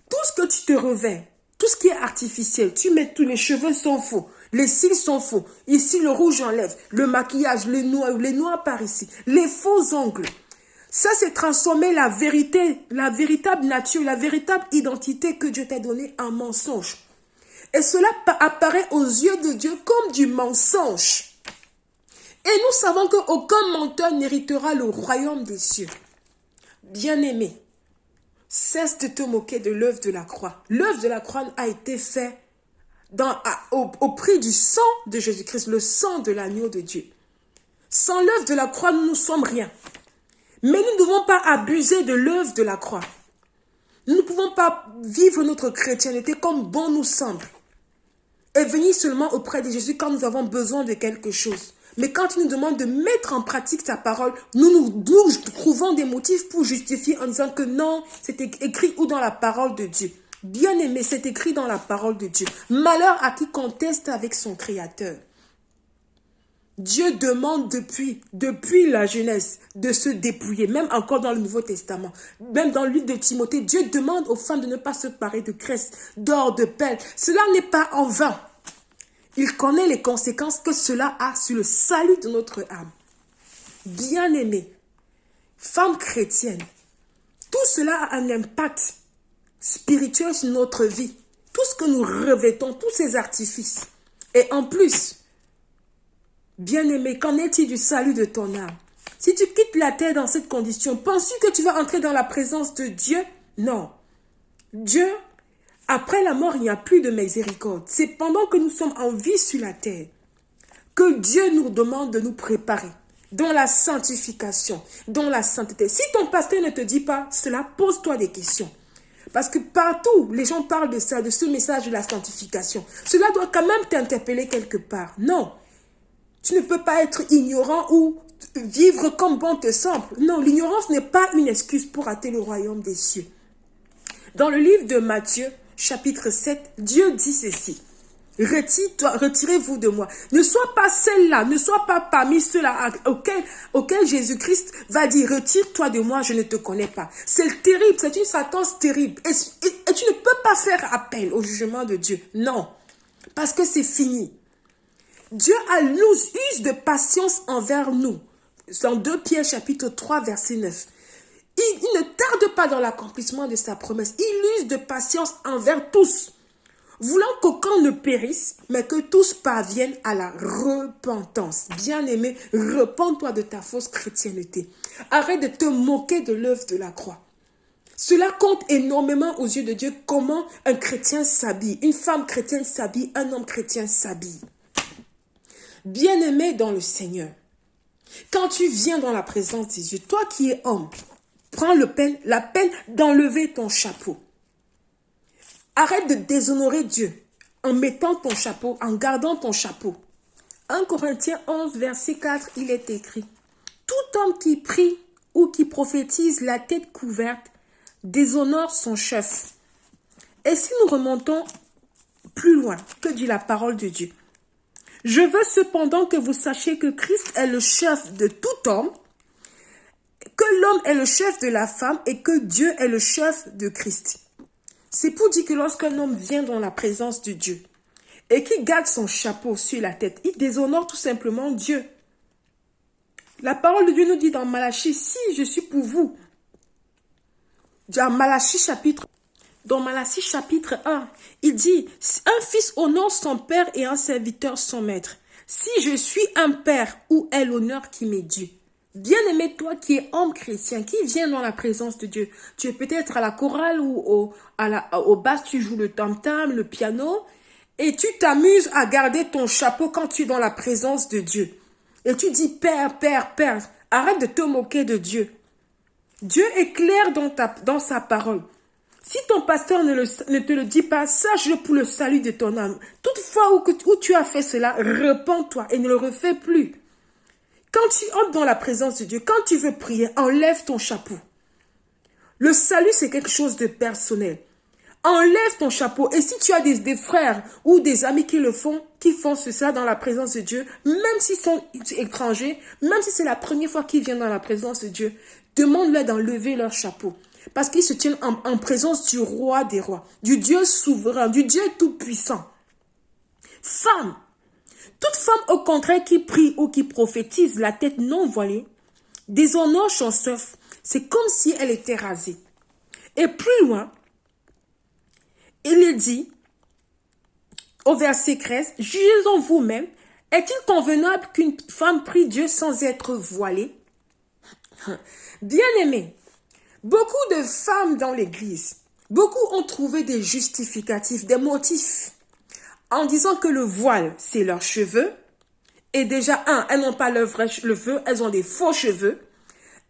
Tout ce que tu te revêts, tout ce qui est artificiel, tu mets tous les cheveux sont faux, les cils sont faux, ici le rouge enlève, le maquillage, les noirs par ici, les faux ongles. Ça, c'est transformer la vérité, la véritable nature, la véritable identité que Dieu t'a donnée en mensonge. Et cela apparaît aux yeux de Dieu comme du mensonge. Et nous savons qu'aucun menteur n'héritera le royaume des cieux. Bien-aimé, cesse de te moquer de l'œuvre de la croix. L'œuvre de la croix a été faite au prix du sang de Jésus-Christ, le sang de l'agneau de Dieu. Sans l'œuvre de la croix, nous ne sommes rien. Mais nous ne devons pas abuser de l'œuvre de la croix. Nous ne pouvons pas vivre notre chrétienté comme bon nous semble. Et venir seulement auprès de Jésus quand nous avons besoin de quelque chose. Mais quand il nous demande de mettre en pratique sa parole, nous trouvons des motifs pour justifier en disant que non, c'est écrit ou dans la parole de Dieu. Bien aimé, c'est écrit dans la parole de Dieu. Malheur à qui conteste avec son Créateur. Dieu demande depuis la Genèse de se dépouiller, même encore dans le Nouveau Testament, même dans le livre de Timothée, Dieu demande aux femmes de ne pas se parer de graisse, d'or, de perles. Cela n'est pas en vain. Il connaît les conséquences que cela a sur le salut de notre âme. Bien-aimée, femme chrétienne, tout cela a un impact spirituel sur notre vie. Tout ce que nous revêtons, tous ces artifices. Et en plus, bien-aimé, qu'en est-il du salut de ton âme? Si tu quittes la terre dans cette condition, penses-tu que tu vas entrer dans la présence de Dieu? Non. Dieu, après la mort, il n'y a plus de miséricorde. C'est pendant que nous sommes en vie sur la terre que Dieu nous demande de nous préparer dans la sanctification, dans la sainteté. Si ton pasteur ne te dit pas cela, pose-toi des questions. Parce que partout, les gens parlent de ça, de ce message de la sanctification. Cela doit quand même t'interpeller quelque part. Non. Tu ne peux pas être ignorant ou vivre comme bon te semble. Non, l'ignorance n'est pas une excuse pour rater le royaume des cieux. Dans le livre de Matthieu, chapitre 7, Dieu dit ceci. Retirez-vous de moi. Ne sois pas celle-là, ne sois pas parmi ceux-là auxquels Jésus-Christ va dire, retire-toi de moi, je ne te connais pas. C'est terrible, c'est une sentence terrible. Et tu ne peux pas faire appel au jugement de Dieu. Non, parce que c'est fini. Dieu use de patience envers nous. Dans 2 Pierre chapitre 3 verset 9. Il ne tarde pas dans l'accomplissement de sa promesse. Il use de patience envers tous, voulant qu'aucun ne périsse, mais que tous parviennent à la repentance. Bien-aimé, repens-toi de ta fausse chrétienté. Arrête de te moquer de l'œuvre de la croix. Cela compte énormément aux yeux de Dieu comment un chrétien s'habille, une femme chrétienne s'habille, un homme chrétien s'habille. Bien-aimé dans le Seigneur, quand tu viens dans la présence de Dieu, toi qui es homme, prends la peine d'enlever ton chapeau. Arrête de déshonorer Dieu en mettant ton chapeau, en gardant ton chapeau. 1 Corinthiens 11, verset 4, il est écrit « Tout homme qui prie ou qui prophétise la tête couverte déshonore son chef. » Et si nous remontons plus loin, que dit la parole de Dieu? « Je veux cependant que vous sachiez que Christ est le chef de tout homme, que l'homme est le chef de la femme et que Dieu est le chef de Christ. » C'est pour dire que lorsqu'un homme vient dans la présence de Dieu et qu'il garde son chapeau sur la tête, il déshonore tout simplement Dieu. La parole de Dieu nous dit dans Malachie, si je suis pour vous, dans Malachie chapitre 1, il dit, un fils honore son père et un serviteur son maître. Si je suis un père, où est l'honneur qui m'est dû? Bien-aimé, toi qui es homme chrétien, qui vient dans la présence de Dieu, tu es peut-être à la chorale ou au basse, tu joues le tam-tam, le piano, et tu t'amuses à garder ton chapeau quand tu es dans la présence de Dieu. Et tu dis, Père, Père, Père, arrête de te moquer de Dieu. Dieu est clair dans sa parole. Si ton pasteur ne te le dit pas, sache-le pour le salut de ton âme. Toutefois où tu as fait cela, repens-toi et ne le refais plus. Quand tu entres dans la présence de Dieu, quand tu veux prier, enlève ton chapeau. Le salut, c'est quelque chose de personnel. Enlève ton chapeau. Et si tu as des frères ou des amis qui le font, qui font cela dans la présence de Dieu, même s'ils sont étrangers, même si c'est la première fois qu'ils viennent dans la présence de Dieu, demande-leur d'enlever leur chapeau. Parce qu'ils se tiennent en présence du roi des rois, du Dieu souverain, du Dieu tout-puissant. Femme, toute femme au contraire qui prie ou qui prophétise la tête non voilée, déshonore son chef, c'est comme si elle était rasée. Et plus loin, il dit, au verset 13, « Jugez-en vous-même, est-il convenable qu'une femme prie Dieu sans être voilée ?» Bien-aimés, beaucoup de femmes dans l'église, beaucoup ont trouvé des justificatifs, des motifs, en disant que le voile, c'est leurs cheveux. Et déjà, elles n'ont pas leurs vrais cheveux, elles ont des faux cheveux.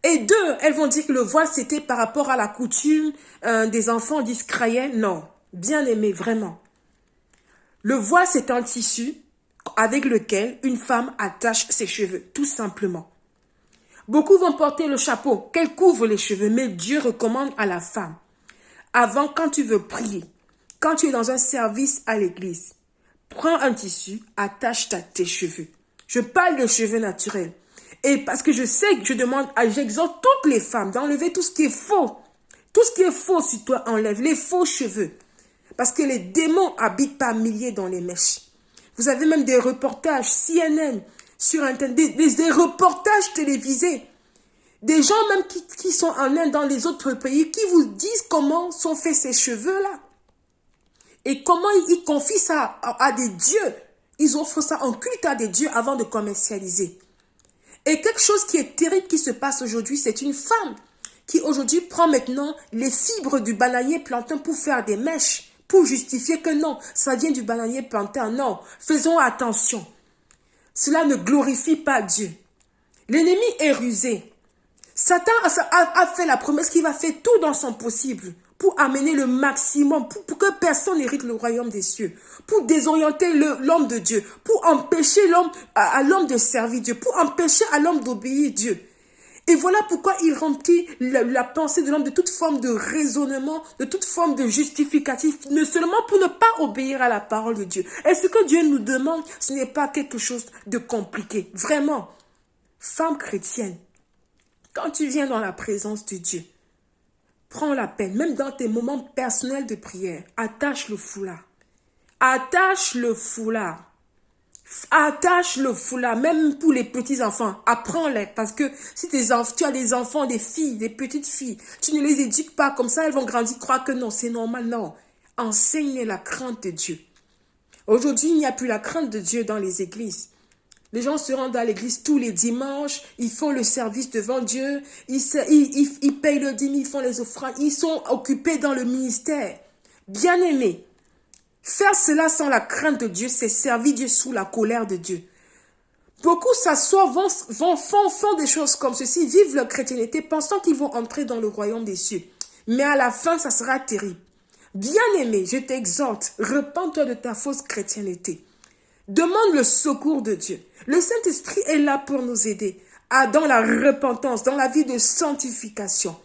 Et deux, elles vont dire que le voile, c'était par rapport à la coutume des enfants d'Israël. Non, bien aimé, vraiment. Le voile, c'est un tissu avec lequel une femme attache ses cheveux, tout simplement. Beaucoup vont porter le chapeau, qu'elle couvre les cheveux, mais Dieu recommande à la femme. Avant, quand tu veux prier, quand tu es dans un service à l'église, prends un tissu, attache tes cheveux. Je parle de cheveux naturels. Et parce que je sais que j'exhorte toutes les femmes d'enlever tout ce qui est faux. Tout ce qui est faux sur toi, enlève les faux cheveux. Parce que les démons habitent par milliers dans les mèches. Vous avez même des reportages CNN sur Internet, des reportages télévisés. Des gens même qui sont en Inde, dans les autres pays, qui vous disent comment sont faits ces cheveux-là. Et comment ils confient ça à des dieux. Ils offrent ça en culte à des dieux avant de commercialiser. Et quelque chose qui est terrible qui se passe aujourd'hui, c'est une femme qui aujourd'hui prend maintenant les fibres du bananier plantain pour faire des mèches, pour justifier que non, ça vient du bananier plantain. Non, faisons attention. Cela ne glorifie pas Dieu. L'ennemi est rusé. Satan a fait la promesse qu'il va faire tout dans son possible pour amener le maximum, pour que personne n'hérite le royaume des cieux, pour désorienter l'homme de Dieu, pour empêcher à l'homme de servir Dieu, pour empêcher à l'homme d'obéir Dieu. Et voilà pourquoi il remplit la pensée de l'homme de toute forme de raisonnement, de toute forme de justificatif, ne seulement pour ne pas obéir à la parole de Dieu. Et ce que Dieu nous demande, ce n'est pas quelque chose de compliqué. Vraiment, femme chrétienne, quand tu viens dans la présence de Dieu, prends la peine, même dans tes moments personnels de prière, attache le foulard. Attache le foulard. Attache le foulard, même pour les petits-enfants. Apprends-les, parce que si tu as des enfants, des filles, des petites filles, tu ne les éduques pas comme ça, elles vont grandir, croire que non, c'est normal. Non, enseigne la crainte de Dieu. Aujourd'hui, il n'y a plus la crainte de Dieu dans les églises. Les gens se rendent à l'église tous les dimanches, ils font le service devant Dieu, ils payent le dîme, ils font les offrandes, ils sont occupés dans le ministère. Bien-aimés, faire cela sans la crainte de Dieu, c'est servir Dieu sous la colère de Dieu. Beaucoup s'assoient, font des choses comme ceci, vivent leur chrétienté, pensant qu'ils vont entrer dans le royaume des cieux. Mais à la fin, ça sera terrible. Bien-aimé, je t'exhorte, repens-toi de ta fausse chrétienté. Demande le secours de Dieu. Le Saint-Esprit est là pour nous aider dans la repentance, dans la vie de sanctification.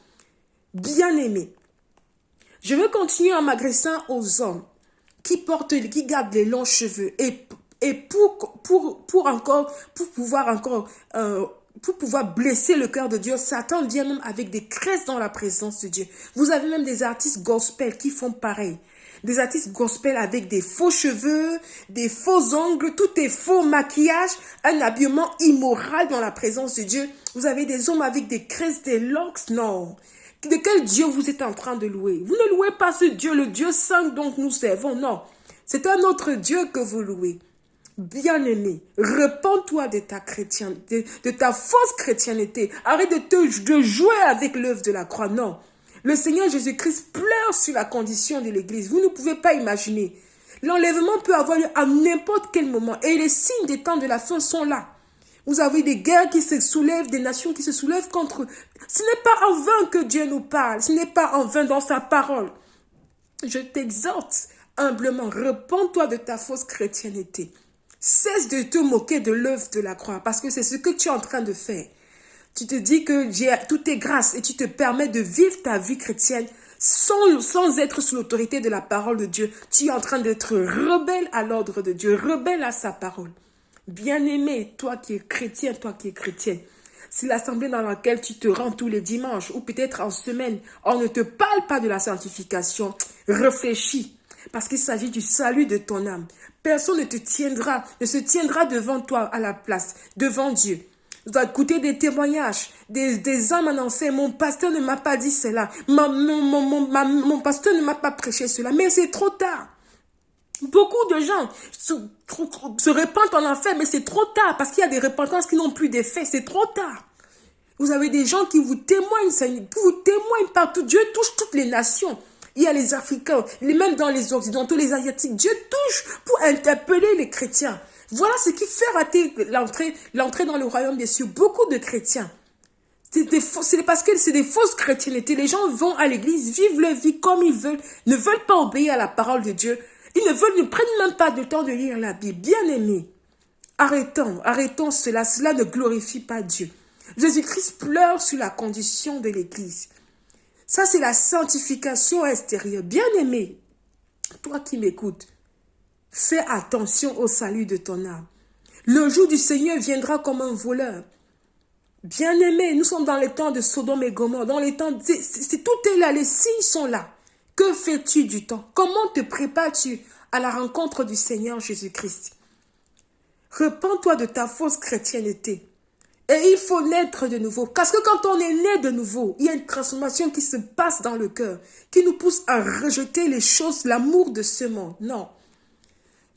Bien-aimé, je veux continuer en m'adressant aux hommes qui gardent les longs cheveux et pour pouvoir blesser le cœur de Dieu, Satan vient même avec des cresses dans la présence de Dieu. Vous avez même des artistes gospel qui font pareil. Des artistes gospel avec des faux cheveux, des faux ongles, tout est faux maquillage, un habillement immoral dans la présence de Dieu. Vous avez des hommes avec des cresses, des locks, non. De quel Dieu vous êtes en train de louer? Vous ne louez pas ce Dieu, le Dieu saint dont nous servons, non. C'est un autre Dieu que vous louez. Bien-aimé, repens-toi de ta chrétienté, de ta fausse chrétienté. Arrête de jouer avec l'œuvre de la croix, non. Le Seigneur Jésus-Christ pleure sur la condition de l'Église. Vous ne pouvez pas imaginer. L'enlèvement peut avoir lieu à n'importe quel moment. Et les signes des temps de la fin sont là. Vous avez des guerres qui se soulèvent, des nations qui se soulèvent contre eux. Ce n'est pas en vain que Dieu nous parle. Ce n'est pas en vain dans sa parole. Je t'exhorte humblement, repens-toi de ta fausse chrétienté. Cesse de te moquer de l'œuvre de la croix, parce que c'est ce que tu es en train de faire. Tu te dis que tout est grâce et tu te permets de vivre ta vie chrétienne sans être sous l'autorité de la parole de Dieu. Tu es en train d'être rebelle à l'ordre de Dieu, rebelle à sa parole. Bien-aimé, toi qui es chrétien, toi qui es chrétienne, si l'assemblée dans laquelle tu te rends tous les dimanches ou peut-être en semaine, on ne te parle pas de la sanctification, réfléchis, parce qu'il s'agit du salut de ton âme. Personne ne se tiendra devant toi à la place, devant Dieu. Vous dois écouter des témoignages, des âmes en enfer. Mon pasteur ne m'a pas dit cela, mon pasteur ne m'a pas prêché cela, mais c'est trop tard. Beaucoup de gens se répandent en enfer, mais c'est trop tard, parce qu'il y a des repentances qui n'ont plus d'effet, c'est trop tard. Vous avez des gens qui vous témoignent, partout. Dieu touche toutes les nations. Il y a les Africains, même dans les Occidentaux, les Asiatiques. Dieu touche pour interpeller les chrétiens. Voilà ce qui fait rater l'entrée dans le royaume des cieux. Beaucoup de chrétiens. C'est parce que c'est des fausses chrétientés. Les gens vont à l'église, vivent leur vie comme ils veulent, ne veulent pas obéir à la parole de Dieu. Ils ne prennent même pas le temps de lire la Bible. Bien-aimés, arrêtons cela. Cela ne glorifie pas Dieu. Jésus-Christ pleure sur la condition de l'église. Ça, c'est la sanctification extérieure. Bien-aimé, toi qui m'écoutes, fais attention au salut de ton âme. Le jour du Seigneur viendra comme un voleur. Bien-aimé, nous sommes dans les temps de Sodome et Gomorrhe. Dans les temps, tout est là, les signes sont là. Que fais-tu du temps? Comment te prépares-tu à la rencontre du Seigneur Jésus-Christ? Repens-toi de ta fausse chrétienté. Et il faut naître de nouveau. Parce que quand on est né de nouveau, il y a une transformation qui se passe dans le cœur, qui nous pousse à rejeter les choses, l'amour de ce monde. Non.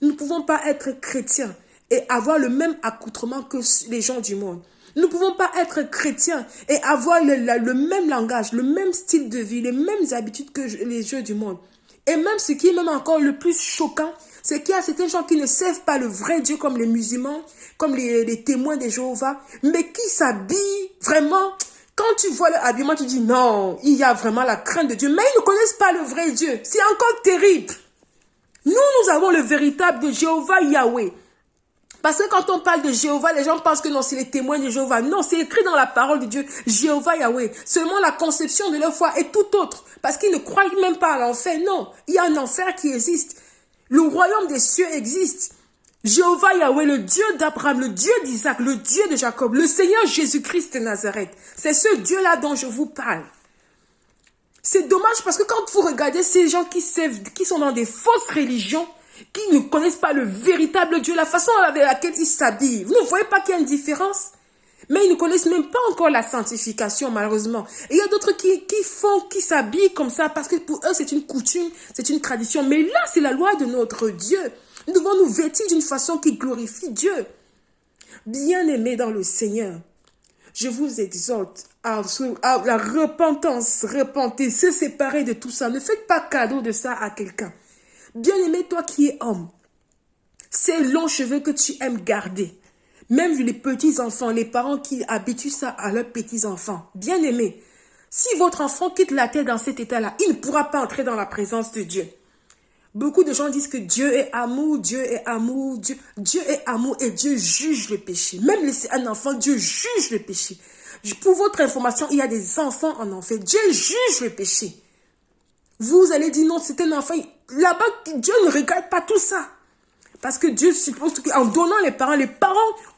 Nous ne pouvons pas être chrétiens et avoir le même accoutrement que les gens du monde. Nous ne pouvons pas être chrétiens et avoir le même langage, le même style de vie, les mêmes habitudes que les gens du monde. Et même ce qui est même encore le plus choquant, c'est qu'il y a certains gens qui ne servent pas le vrai Dieu comme les musulmans, comme les témoins de Jéhovah, mais qui s'habillent vraiment. Quand tu vois leur habillement, tu dis non, il y a vraiment la crainte de Dieu. Mais ils ne connaissent pas le vrai Dieu. C'est encore terrible. Nous avons le véritable de Jéhovah Yahweh. Parce que quand on parle de Jéhovah, les gens pensent que non, c'est les témoins de Jéhovah. Non, c'est écrit dans la parole de Dieu, Jéhovah Yahweh. Seulement la conception de leur foi est tout autre. Parce qu'ils ne croient même pas à l'enfer. Non, il y a un enfer qui existe. Le royaume des cieux existe. Jéhovah Yahweh, le Dieu d'Abraham, le Dieu d'Isaac, le Dieu de Jacob, le Seigneur Jésus-Christ de Nazareth. C'est ce Dieu-là dont je vous parle. C'est dommage parce que quand vous regardez ces gens qui sont dans des fausses religions, qui ne connaissent pas le véritable Dieu, la façon avec laquelle ils s'habillent, vous ne voyez pas qu'il y a une différence? Mais ils ne connaissent même pas encore la sanctification, malheureusement. Et il y a d'autres qui s'habillent comme ça parce que pour eux, c'est une coutume, c'est une tradition. Mais là, c'est la loi de notre Dieu. Nous devons nous vêtir d'une façon qui glorifie Dieu. Bien-aimés dans le Seigneur, je vous exhorte à la repentance, repentez, se séparer de tout ça. Ne faites pas cadeau de ça à quelqu'un. Bien-aimé, toi qui es homme, ces longs cheveux que tu aimes garder, même les petits-enfants, les parents qui habituent ça à leurs petits-enfants, bien-aimé, si votre enfant quitte la terre dans cet état-là, il ne pourra pas entrer dans la présence de Dieu. Beaucoup de gens disent que Dieu est amour, Dieu est amour, Dieu est amour et Dieu juge le péché. Même laisser un enfant, Dieu juge le péché. Pour votre information, il y a des enfants en enfer. Dieu juge le péché. Vous allez dire non, c'est un enfant. Là-bas, Dieu ne regarde pas tout ça. Parce que Dieu suppose qu'en donnant les parents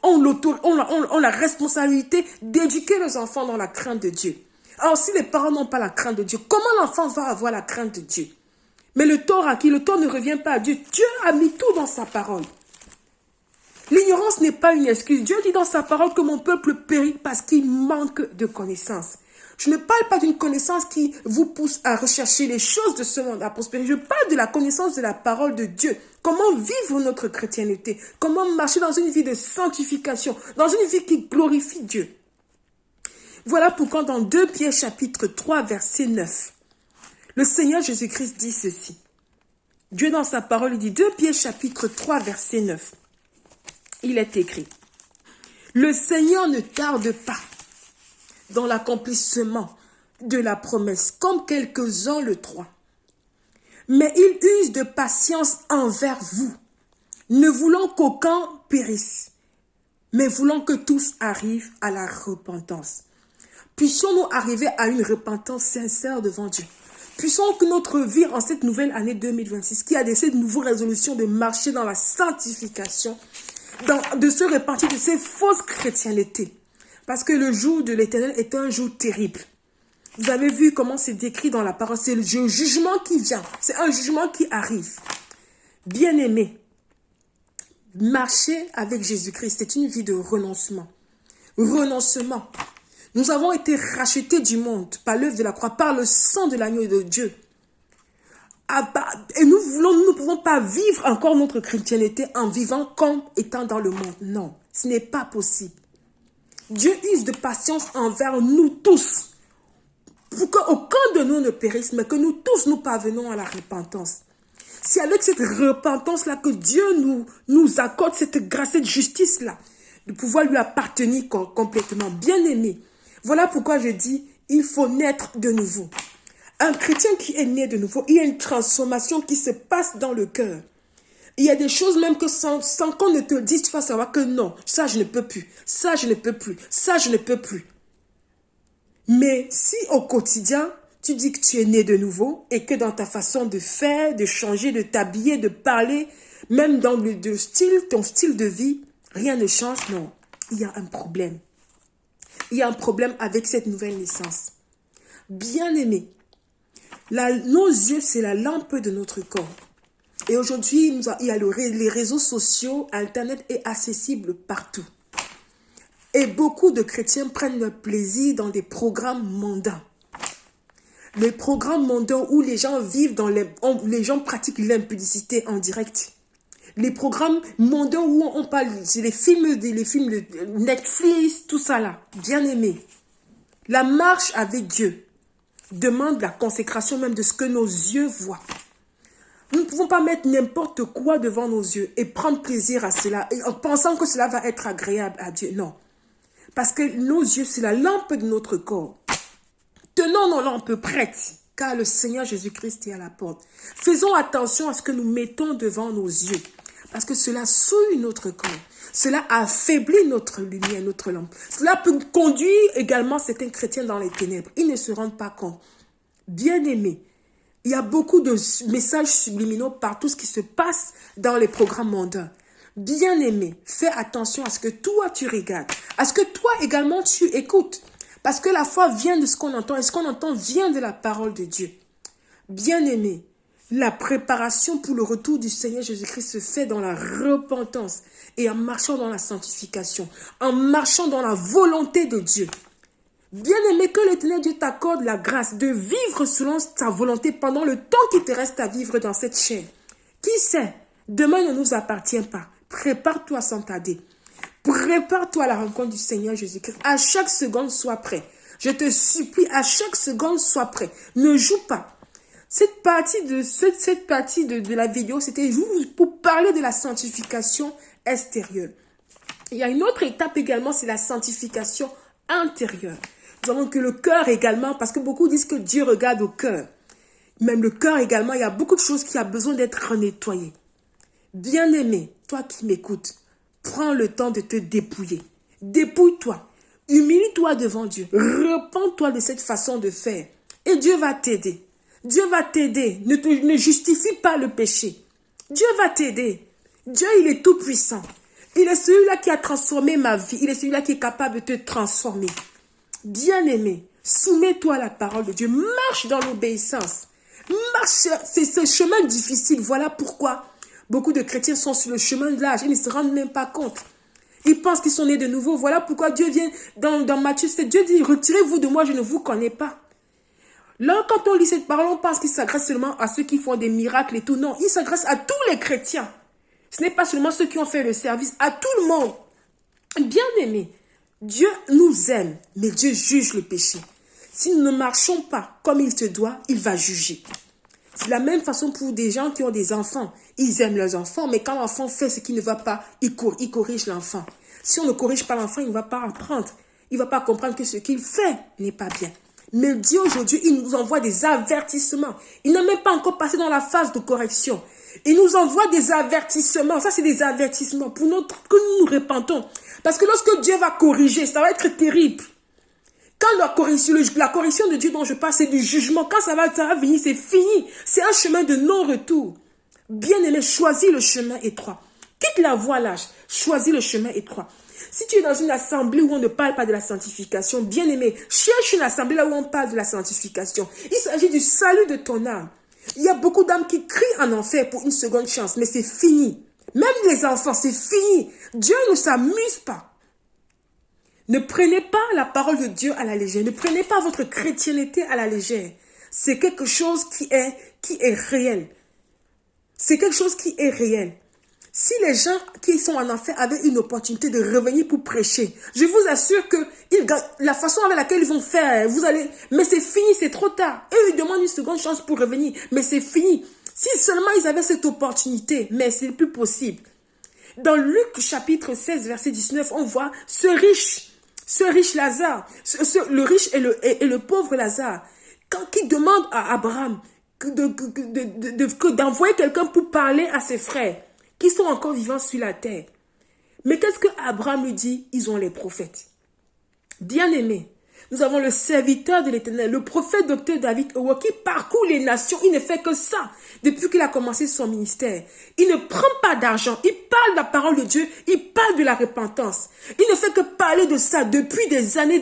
ont la responsabilité d'éduquer les enfants dans la crainte de Dieu. Alors si les parents n'ont pas la crainte de Dieu, comment l'enfant va avoir la crainte de Dieu? Mais le tort à qui? Le tort ne revient pas à Dieu. Dieu a mis tout dans sa parole. L'ignorance n'est pas une excuse. Dieu dit dans sa parole que mon peuple périt parce qu'il manque de connaissance. Je ne parle pas d'une connaissance qui vous pousse à rechercher les choses de ce monde, à prospérer. Je parle de la connaissance de la parole de Dieu. Comment vivre notre chrétienté? Comment marcher dans une vie de sanctification, dans une vie qui glorifie Dieu? Voilà pourquoi dans 2 Pierre chapitre 3 verset 9, le Seigneur Jésus-Christ dit ceci. Dieu dans sa parole, il dit 2 Pierre chapitre 3 verset 9. Il est écrit, le Seigneur ne tarde pas dans l'accomplissement de la promesse, comme quelques-uns le croient. Mais il use de patience envers vous, ne voulant qu'aucun périsse, mais voulant que tous arrivent à la repentance. Puissions-nous arriver à une repentance sincère devant Dieu. Puissions que notre vie en cette nouvelle année 2026, qui a de cette nouvelle résolution de marcher dans la sanctification, de se repentir de ces fausses chrétientés. Parce que le jour de l'Éternel est un jour terrible. Vous avez vu comment c'est décrit dans la parole. C'est le jugement qui vient. C'est un jugement qui arrive. Bien-aimés, marcher avec Jésus-Christ, c'est une vie de renoncement. Renoncement. Nous avons été rachetés du monde par l'œuvre de la croix, par le sang de l'agneau de Dieu. Et nous ne pouvons pas vivre encore notre chrétienté en vivant comme étant dans le monde. Non, ce n'est pas possible. Dieu use de patience envers nous tous, pour qu'aucun de nous ne périsse, mais que nous tous nous parvenons à la repentance. C'est avec cette repentance-là que Dieu nous accorde cette grâce, cette justice-là, de pouvoir lui appartenir complètement. Bien-aimé, voilà pourquoi je dis, il faut naître de nouveau. Un chrétien qui est né de nouveau, il y a une transformation qui se passe dans le cœur. Il y a des choses même que sans qu'on ne te dise, tu vas savoir que non, ça je ne peux plus, ça je ne peux plus, ça je ne peux plus. Mais si au quotidien, tu dis que tu es né de nouveau et que dans ta façon de faire, de changer, de t'habiller, de parler, même dans ton style de vie, rien ne change, non, il y a un problème. Il y a un problème avec cette nouvelle naissance. Bien-aimé, nos yeux, c'est la lampe de notre corps. Et aujourd'hui, il y a les réseaux sociaux, Internet est accessible partout. Et beaucoup de chrétiens prennent leur plaisir dans des programmes mondains. Les programmes mondains où les gens vivent les gens pratiquent l'impudicité en direct. Les programmes mondains où on parle, c'est les films de Netflix, tout ça là. Bien aimé. La marche avec Dieu demande la consécration même de ce que nos yeux voient. Nous ne pouvons pas mettre n'importe quoi devant nos yeux et prendre plaisir à cela en pensant que cela va être agréable à Dieu. Non. Parce que nos yeux, c'est la lampe de notre corps. Tenons nos lampes prêtes, car le Seigneur Jésus-Christ est à la porte. Faisons attention à ce que nous mettons devant nos yeux, parce que cela souille notre corps. Cela affaiblit notre lumière, notre lampe. Cela peut conduire également certains chrétiens dans les ténèbres. Ils ne se rendent pas compte. Bien-aimés, il y a beaucoup de messages subliminaux par tout ce qui se passe dans les programmes mondains. Bien-aimé, fais attention à ce que toi tu regardes, à ce que toi également tu écoutes. Parce que la foi vient de ce qu'on entend et ce qu'on entend vient de la parole de Dieu. Bien-aimé, la préparation pour le retour du Seigneur Jésus-Christ se fait dans la repentance et en marchant dans la sanctification, en marchant dans la volonté de Dieu. Bien-aimé, que l'Éternel Dieu t'accorde la grâce de vivre selon sa volonté pendant le temps qui te reste à vivre dans cette chair. Qui sait, demain ne nous appartient pas. Prépare-toi sans tarder. Prépare-toi à la rencontre du Seigneur Jésus-Christ. À chaque seconde, sois prêt. Je te supplie, à chaque seconde, sois prêt. Ne joue pas. Cette partie de la vidéo, c'était juste pour parler de la sanctification extérieure. Il y a une autre étape également, c'est la sanctification intérieure. Nous avons que le cœur également, parce que beaucoup disent que Dieu regarde au cœur. Même le cœur également, il y a beaucoup de choses qui ont besoin d'être nettoyées. Bien-aimé, toi qui m'écoutes, prends le temps de te dépouiller. Dépouille-toi. Humilie-toi devant Dieu. Repens-toi de cette façon de faire. Et Dieu va t'aider. Dieu va t'aider. Ne justifie pas le péché. Dieu va t'aider. Dieu, il est tout puissant. Il est celui-là qui a transformé ma vie. Il est celui-là qui est capable de te transformer. Bien-aimé, soumets-toi à la parole de Dieu. Marche dans l'obéissance. Marche, c'est ce chemin difficile. Voilà pourquoi beaucoup de chrétiens sont sur le chemin de l'âge. Ils ne se rendent même pas compte. Ils pensent qu'ils sont nés de nouveau. Voilà pourquoi Dieu vient dans Matthieu 7. Dieu dit, retirez-vous de moi, je ne vous connais pas. Là, quand on lit cette parole, on pense qu'il s'adresse seulement à ceux qui font des miracles et tout. Non, il s'adresse à tous les chrétiens. Ce n'est pas seulement ceux qui ont fait le service, à tout le monde. Bien-aimés, Dieu nous aime, mais Dieu juge le péché. Si nous ne marchons pas comme il se doit, il va juger. C'est la même façon pour des gens qui ont des enfants. Ils aiment leurs enfants, mais quand l'enfant fait ce qui ne va pas, il corrige l'enfant. Si on ne corrige pas l'enfant, il ne va pas apprendre. Il ne va pas comprendre que ce qu'il fait n'est pas bien. Mais Dieu aujourd'hui, il nous envoie des avertissements. Il n'a même pas encore passé dans la phase de correction. Il nous envoie des avertissements. Ça, c'est des avertissements pour que nous nous repentons. Parce que lorsque Dieu va corriger, ça va être terrible. Quand la correction de Dieu dont je parle, c'est du jugement. Quand ça va venir, c'est fini. C'est un chemin de non-retour. Bien-aimé, choisis le chemin étroit. Quitte la voie lâche. Choisis le chemin étroit. Si tu es dans une assemblée où on ne parle pas de la sanctification, bien-aimé, cherche une assemblée là où on parle de la sanctification. Il s'agit du salut de ton âme. Il y a beaucoup d'âmes qui crient en enfer pour une seconde chance, mais c'est fini. Même les enfants, c'est fini. Dieu ne s'amuse pas. Ne prenez pas la parole de Dieu à la légère. Ne prenez pas votre chrétienté à la légère. C'est quelque chose qui est réel. C'est quelque chose qui est réel. Si les gens qui sont en enfer avaient une opportunité de revenir pour prêcher, je vous assure que la façon avec laquelle ils vont faire, mais c'est fini, c'est trop tard. Eux, ils demandent une seconde chance pour revenir, mais c'est fini. Si seulement ils avaient cette opportunité, mais c'est plus possible. Dans Luc chapitre 16, verset 19, on voit ce riche Lazare, le riche et le pauvre Lazare, qui demande à Abraham d'envoyer quelqu'un pour parler à ses frères qui sont encore vivants sur la terre. Mais qu'est-ce que Abraham lui dit? Ils ont les prophètes. Bien-aimés, nous avons le serviteur de l'Éternel, le prophète docteur David Owo, qui parcourt les nations. Il ne fait que ça depuis qu'il a commencé son ministère. Il ne prend pas d'argent. Il parle de la parole de Dieu. Il parle de la repentance. Il ne fait que parler de ça depuis des années.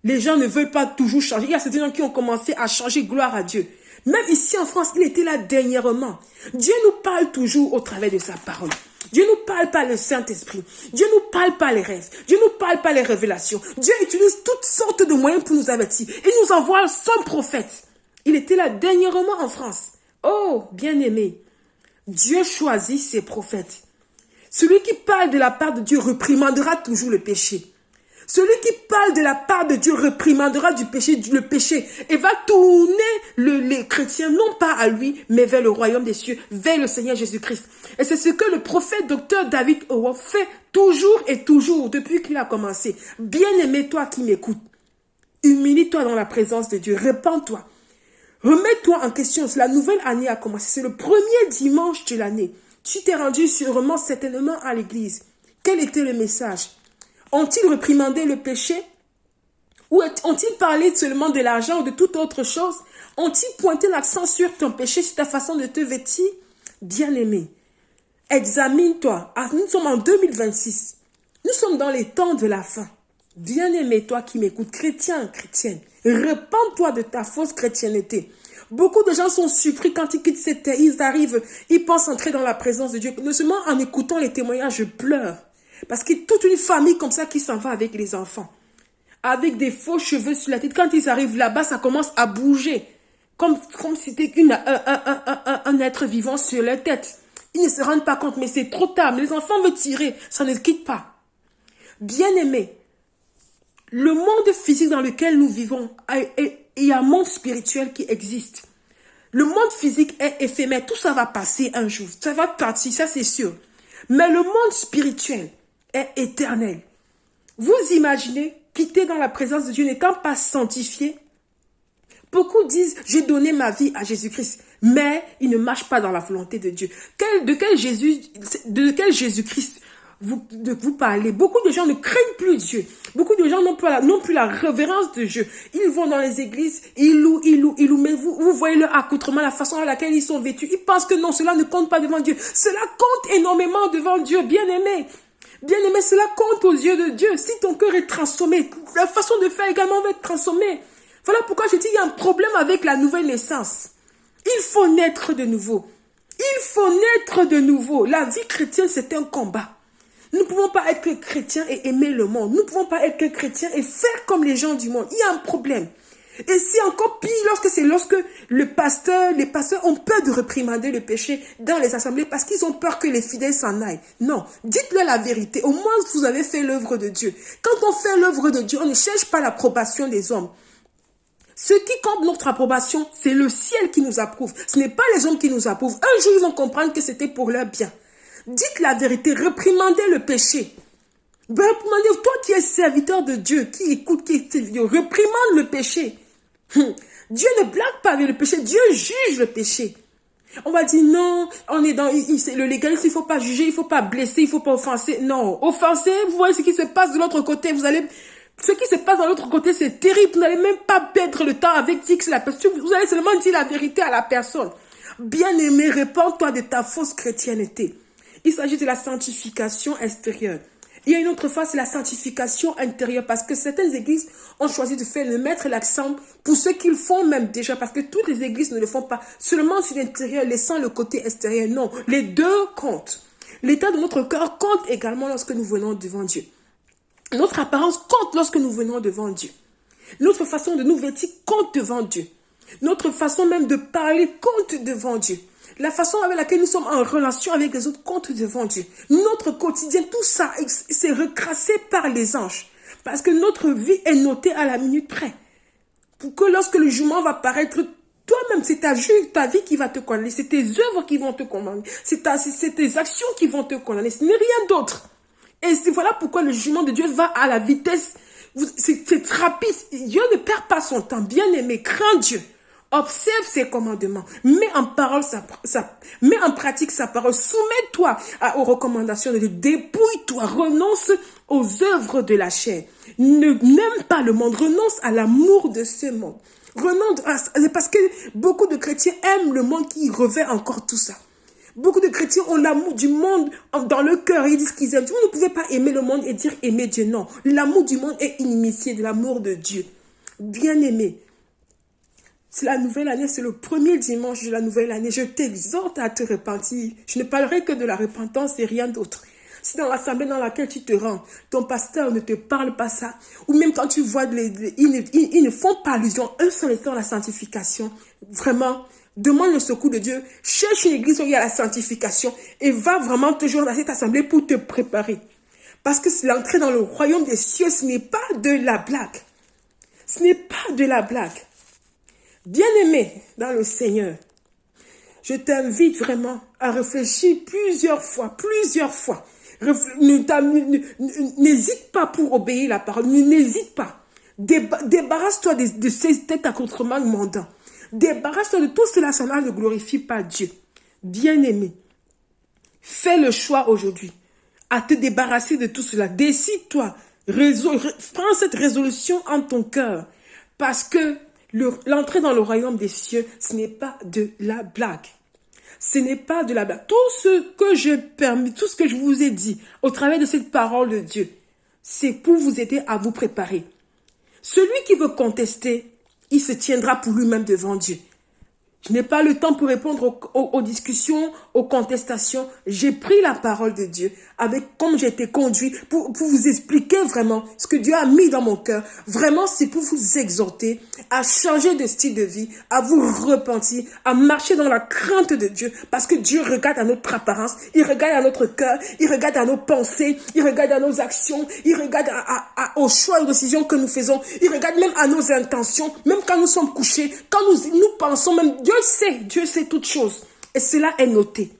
Les gens ne veulent pas toujours changer. Il y a certains gens qui ont commencé à changer, gloire à Dieu. Même ici en France, il était là dernièrement. Dieu nous parle toujours au travers de sa parole. Dieu nous parle par le Saint-Esprit. Dieu nous parle par les rêves. Dieu nous parle par les révélations. Dieu utilise toutes sortes de moyens pour nous avertir. Il nous envoie son prophète. Il était là dernièrement en France. Oh, bien-aimé, Dieu choisit ses prophètes. Celui qui parle de la part de Dieu réprimandera toujours le péché. Celui qui parle de la part de Dieu réprimandera le péché et va tourner les chrétiens non pas à lui, mais vers le royaume des cieux, vers le Seigneur Jésus-Christ. Et c'est ce que le prophète docteur David Owo fait toujours et toujours depuis qu'il a commencé. Bien-aimé, toi qui m'écoutes, humilie-toi dans la présence de Dieu, répands-toi. Remets-toi en question. La nouvelle année a commencé. C'est le premier dimanche de l'année. Tu t'es rendu sûrement, certainement à l'église. Quel était le message? Ont-ils réprimandé le péché? Ou ont-ils parlé seulement de l'argent ou de toute autre chose? Ont-ils pointé l'accent sur ton péché, sur ta façon de te vêtir? Bien-aimé, examine-toi. Nous sommes en 2026. Nous sommes dans les temps de la fin. Bien-aimé, toi qui m'écoutes, chrétien, chrétienne, répands-toi de ta fausse chrétienté. Beaucoup de gens sont surpris quand ils quittent cette terre. Ils arrivent, ils pensent entrer dans la présence de Dieu. Non seulement en écoutant les témoignages, je pleure. Parce qu'il y a toute une famille comme ça qui s'en va avec les enfants. Avec des faux cheveux sur la tête. Quand ils arrivent là-bas, ça commence à bouger. Comme si c'était un être vivant sur leur tête. Ils ne se rendent pas compte, mais c'est trop tard. Mais les enfants veulent tirer. Ça ne quitte pas. Bien-aimés, le monde physique dans lequel nous vivons, il y a un monde spirituel qui existe. Le monde physique est éphémère. Tout ça va passer un jour. Ça va partir, ça c'est sûr. Mais le monde spirituel est éternel. Vous imaginez quitter dans la présence de Dieu n'étant pas sanctifié? Beaucoup disent, j'ai donné ma vie à Jésus-Christ, mais ils ne marchent pas dans la volonté de Dieu. De quel Jésus-Christ vous parlez? Beaucoup de gens ne craignent plus Dieu. Beaucoup de gens n'ont plus la révérence de Dieu. Ils vont dans les églises, ils louent. Mais vous voyez leur accoutrement, la façon à laquelle ils sont vêtus. Ils pensent que non, cela ne compte pas devant Dieu. Cela compte énormément devant Dieu, bien-aimé. Bien-aimé, cela compte aux yeux de Dieu. Si ton cœur est transformé, la façon de faire également va être transformée. Voilà pourquoi je dis qu'il y a un problème avec la nouvelle naissance. Il faut naître de nouveau. Il faut naître de nouveau. La vie chrétienne, c'est un combat. Nous ne pouvons pas être chrétiens et aimer le monde. Nous ne pouvons pas être chrétiens et faire comme les gens du monde. Il y a un problème. Et c'est encore pire lorsque les pasteurs ont peur de réprimander le péché dans les assemblées parce qu'ils ont peur que les fidèles s'en aillent. Non, dites-leur la vérité. Au moins, vous avez fait l'œuvre de Dieu. Quand on fait l'œuvre de Dieu, on ne cherche pas l'approbation des hommes. Ce qui compte notre approbation, c'est le ciel qui nous approuve. Ce n'est pas les hommes qui nous approuvent. Un jour, ils vont comprendre que c'était pour leur bien. Dites la vérité, réprimandez le péché. Ben, pour m'en dire, toi qui es serviteur de Dieu, qui écoute, qui est Dieu, réprimande le péché. Dieu ne blague pas avec le péché, Dieu juge le péché. On va dire non, on est dans le légalisme, il ne faut pas juger, il ne faut pas blesser, il ne faut pas offenser. Non, offenser, vous voyez ce qui se passe de l'autre côté, ce qui se passe de l'autre côté, c'est terrible, vous n'allez même pas perdre le temps avec X la personne, vous allez seulement dire la vérité à la personne. Bien-aimé, répands-toi de ta fausse chrétienté. Il s'agit de la sanctification extérieure. Il y a une autre fois, c'est la sanctification intérieure, parce que certaines églises ont choisi de mettre l'accent pour ce qu'ils font même déjà, parce que toutes les églises ne le font pas seulement sur l'intérieur, laissant le côté extérieur. Non, les deux comptent. L'état de notre cœur compte également lorsque nous venons devant Dieu. Notre apparence compte lorsque nous venons devant Dieu. Notre façon de nous vêtir compte devant Dieu. Notre façon même de parler compte devant Dieu. La façon avec laquelle nous sommes en relation avec les autres compte devant Dieu. Notre quotidien, tout ça, c'est recrassé par les anges. Parce que notre vie est notée à la minute près. Pour que lorsque le jugement va paraître, toi-même, c'est ta vie qui va te condamner. C'est tes œuvres qui vont te condamner. C'est tes actions qui vont te condamner. Ce n'est rien d'autre. Et voilà pourquoi le jugement de Dieu va à la vitesse. C'est rapide. Dieu ne perd pas son temps. Bien-aimé, crains Dieu. Observe ses commandements. Mets en pratique sa parole. Soumets-toi aux recommandations de Dieu. Dépouille-toi. Renonce aux œuvres de la chair. N'aime pas le monde. Renonce à l'amour de ce monde. Renonce parce que beaucoup de chrétiens aiment le monde qui revêt encore tout ça. Beaucoup de chrétiens ont l'amour du monde dans le cœur. Ils disent qu'ils aiment. Vous ne pouvez pas aimer le monde et dire aimer Dieu. Non. L'amour du monde est inimitié de l'amour de Dieu. Bien-aimé. C'est la nouvelle année, c'est le premier dimanche de la nouvelle année. Je t'exhorte à te repentir. Je ne parlerai que de la repentance et rien d'autre. Si dans l'assemblée dans laquelle tu te rends, ton pasteur ne te parle pas ça, ou même quand tu vois, ils ne font pas allusion un seul instant à la sanctification, vraiment, demande le secours de Dieu, cherche une église où il y a la sanctification et va vraiment toujours dans cette assemblée pour te préparer. Parce que l'entrée dans le royaume des cieux, ce n'est pas de la blague. Ce n'est pas de la blague. Bien-aimé dans le Seigneur, je t'invite vraiment à réfléchir plusieurs fois. N'hésite pas pour obéir la parole, n'hésite pas. Débarrasse-toi de ces têtes à contremandants. Débarrasse-toi de tout cela, ça ne glorifie pas Dieu. Bien-aimé, fais le choix aujourd'hui à te débarrasser de tout cela. Décide-toi, prends cette résolution en ton cœur, parce que l'entrée dans le royaume des cieux, ce n'est pas de la blague. Ce n'est pas de la blague. Tout ce que je vous ai dit au travers de cette parole de Dieu, c'est pour vous aider à vous préparer. Celui qui veut contester, il se tiendra pour lui-même devant Dieu. Je n'ai pas le temps pour répondre aux discussions, aux contestations. J'ai pris la parole de Dieu comme j'ai été conduit pour vous expliquer vraiment ce que Dieu a mis dans mon cœur. Vraiment, c'est pour vous exhorter à changer de style de vie, à vous repentir, à marcher dans la crainte de Dieu. Parce que Dieu regarde à notre apparence, il regarde à notre cœur, il regarde à nos pensées, il regarde à nos actions, il regarde aux choix et aux décisions que nous faisons, il regarde même à nos intentions, même quand nous sommes couchés, quand nous pensons même. Dieu sait toutes choses. Et cela est noté.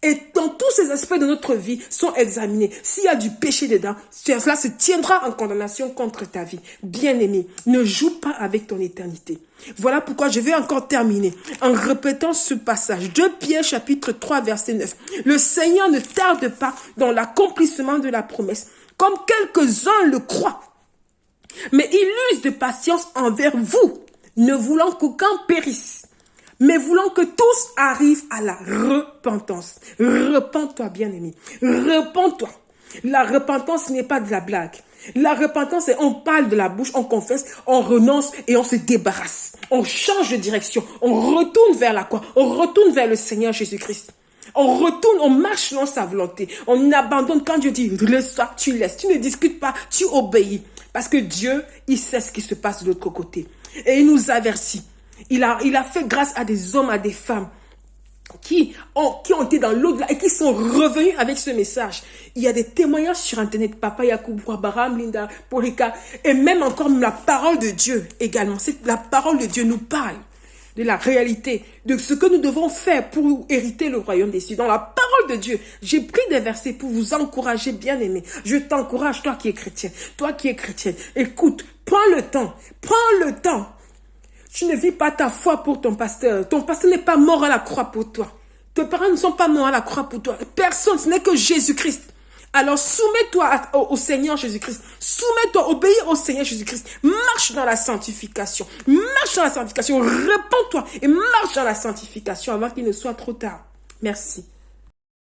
Et dans tous ces aspects de notre vie sont examinés. S'il y a du péché dedans, cela se tiendra en condamnation contre ta vie. Bien-aimé, ne joue pas avec ton éternité. Voilà pourquoi je vais encore terminer en répétant ce passage. 2 Pierre chapitre 3 verset 9. Le Seigneur ne tarde pas dans l'accomplissement de la promesse, comme quelques-uns le croient. Mais il use de patience envers vous, ne voulant qu'aucun périsse, mais voulant que tous arrivent à la repentance. Repends-toi, bien-aimé. Repends-toi. La repentance n'est pas de la blague. La repentance, c'est on parle de la bouche, on confesse, on renonce et on se débarrasse. On change de direction. On retourne vers la croix. On retourne vers le Seigneur Jésus-Christ. On retourne, on marche dans sa volonté. On abandonne quand Dieu dit laisse-toi, tu laisses. Tu ne discutes pas, tu obéis. Parce que Dieu, il sait ce qui se passe de l'autre côté. Et il nous avertit. Il a fait grâce à des hommes, à des femmes qui ont été dans l'au-delà et qui sont revenus avec ce message. Il y a des témoignages sur Internet. Papa Yacoub, Baram, Linda, Porika, et même encore la parole de Dieu également. La parole de Dieu nous parle de la réalité, de ce que nous devons faire pour hériter le royaume des cieux. Dans la parole parole de Dieu. J'ai pris des versets pour vous encourager, bien aimé. Je t'encourage, toi qui es chrétien, toi qui es chrétienne. Écoute, prends le temps. Prends le temps. Tu ne vis pas ta foi pour ton pasteur. Ton pasteur n'est pas mort à la croix pour toi. Tes parents ne sont pas morts à la croix pour toi. Personne, ce n'est que Jésus-Christ. Alors soumets-toi au Seigneur Jésus-Christ. Soumets-toi, obéis au Seigneur Jésus-Christ. Marche dans la sanctification. Marche dans la sanctification. Répands-toi et marche dans la sanctification avant qu'il ne soit trop tard. Merci.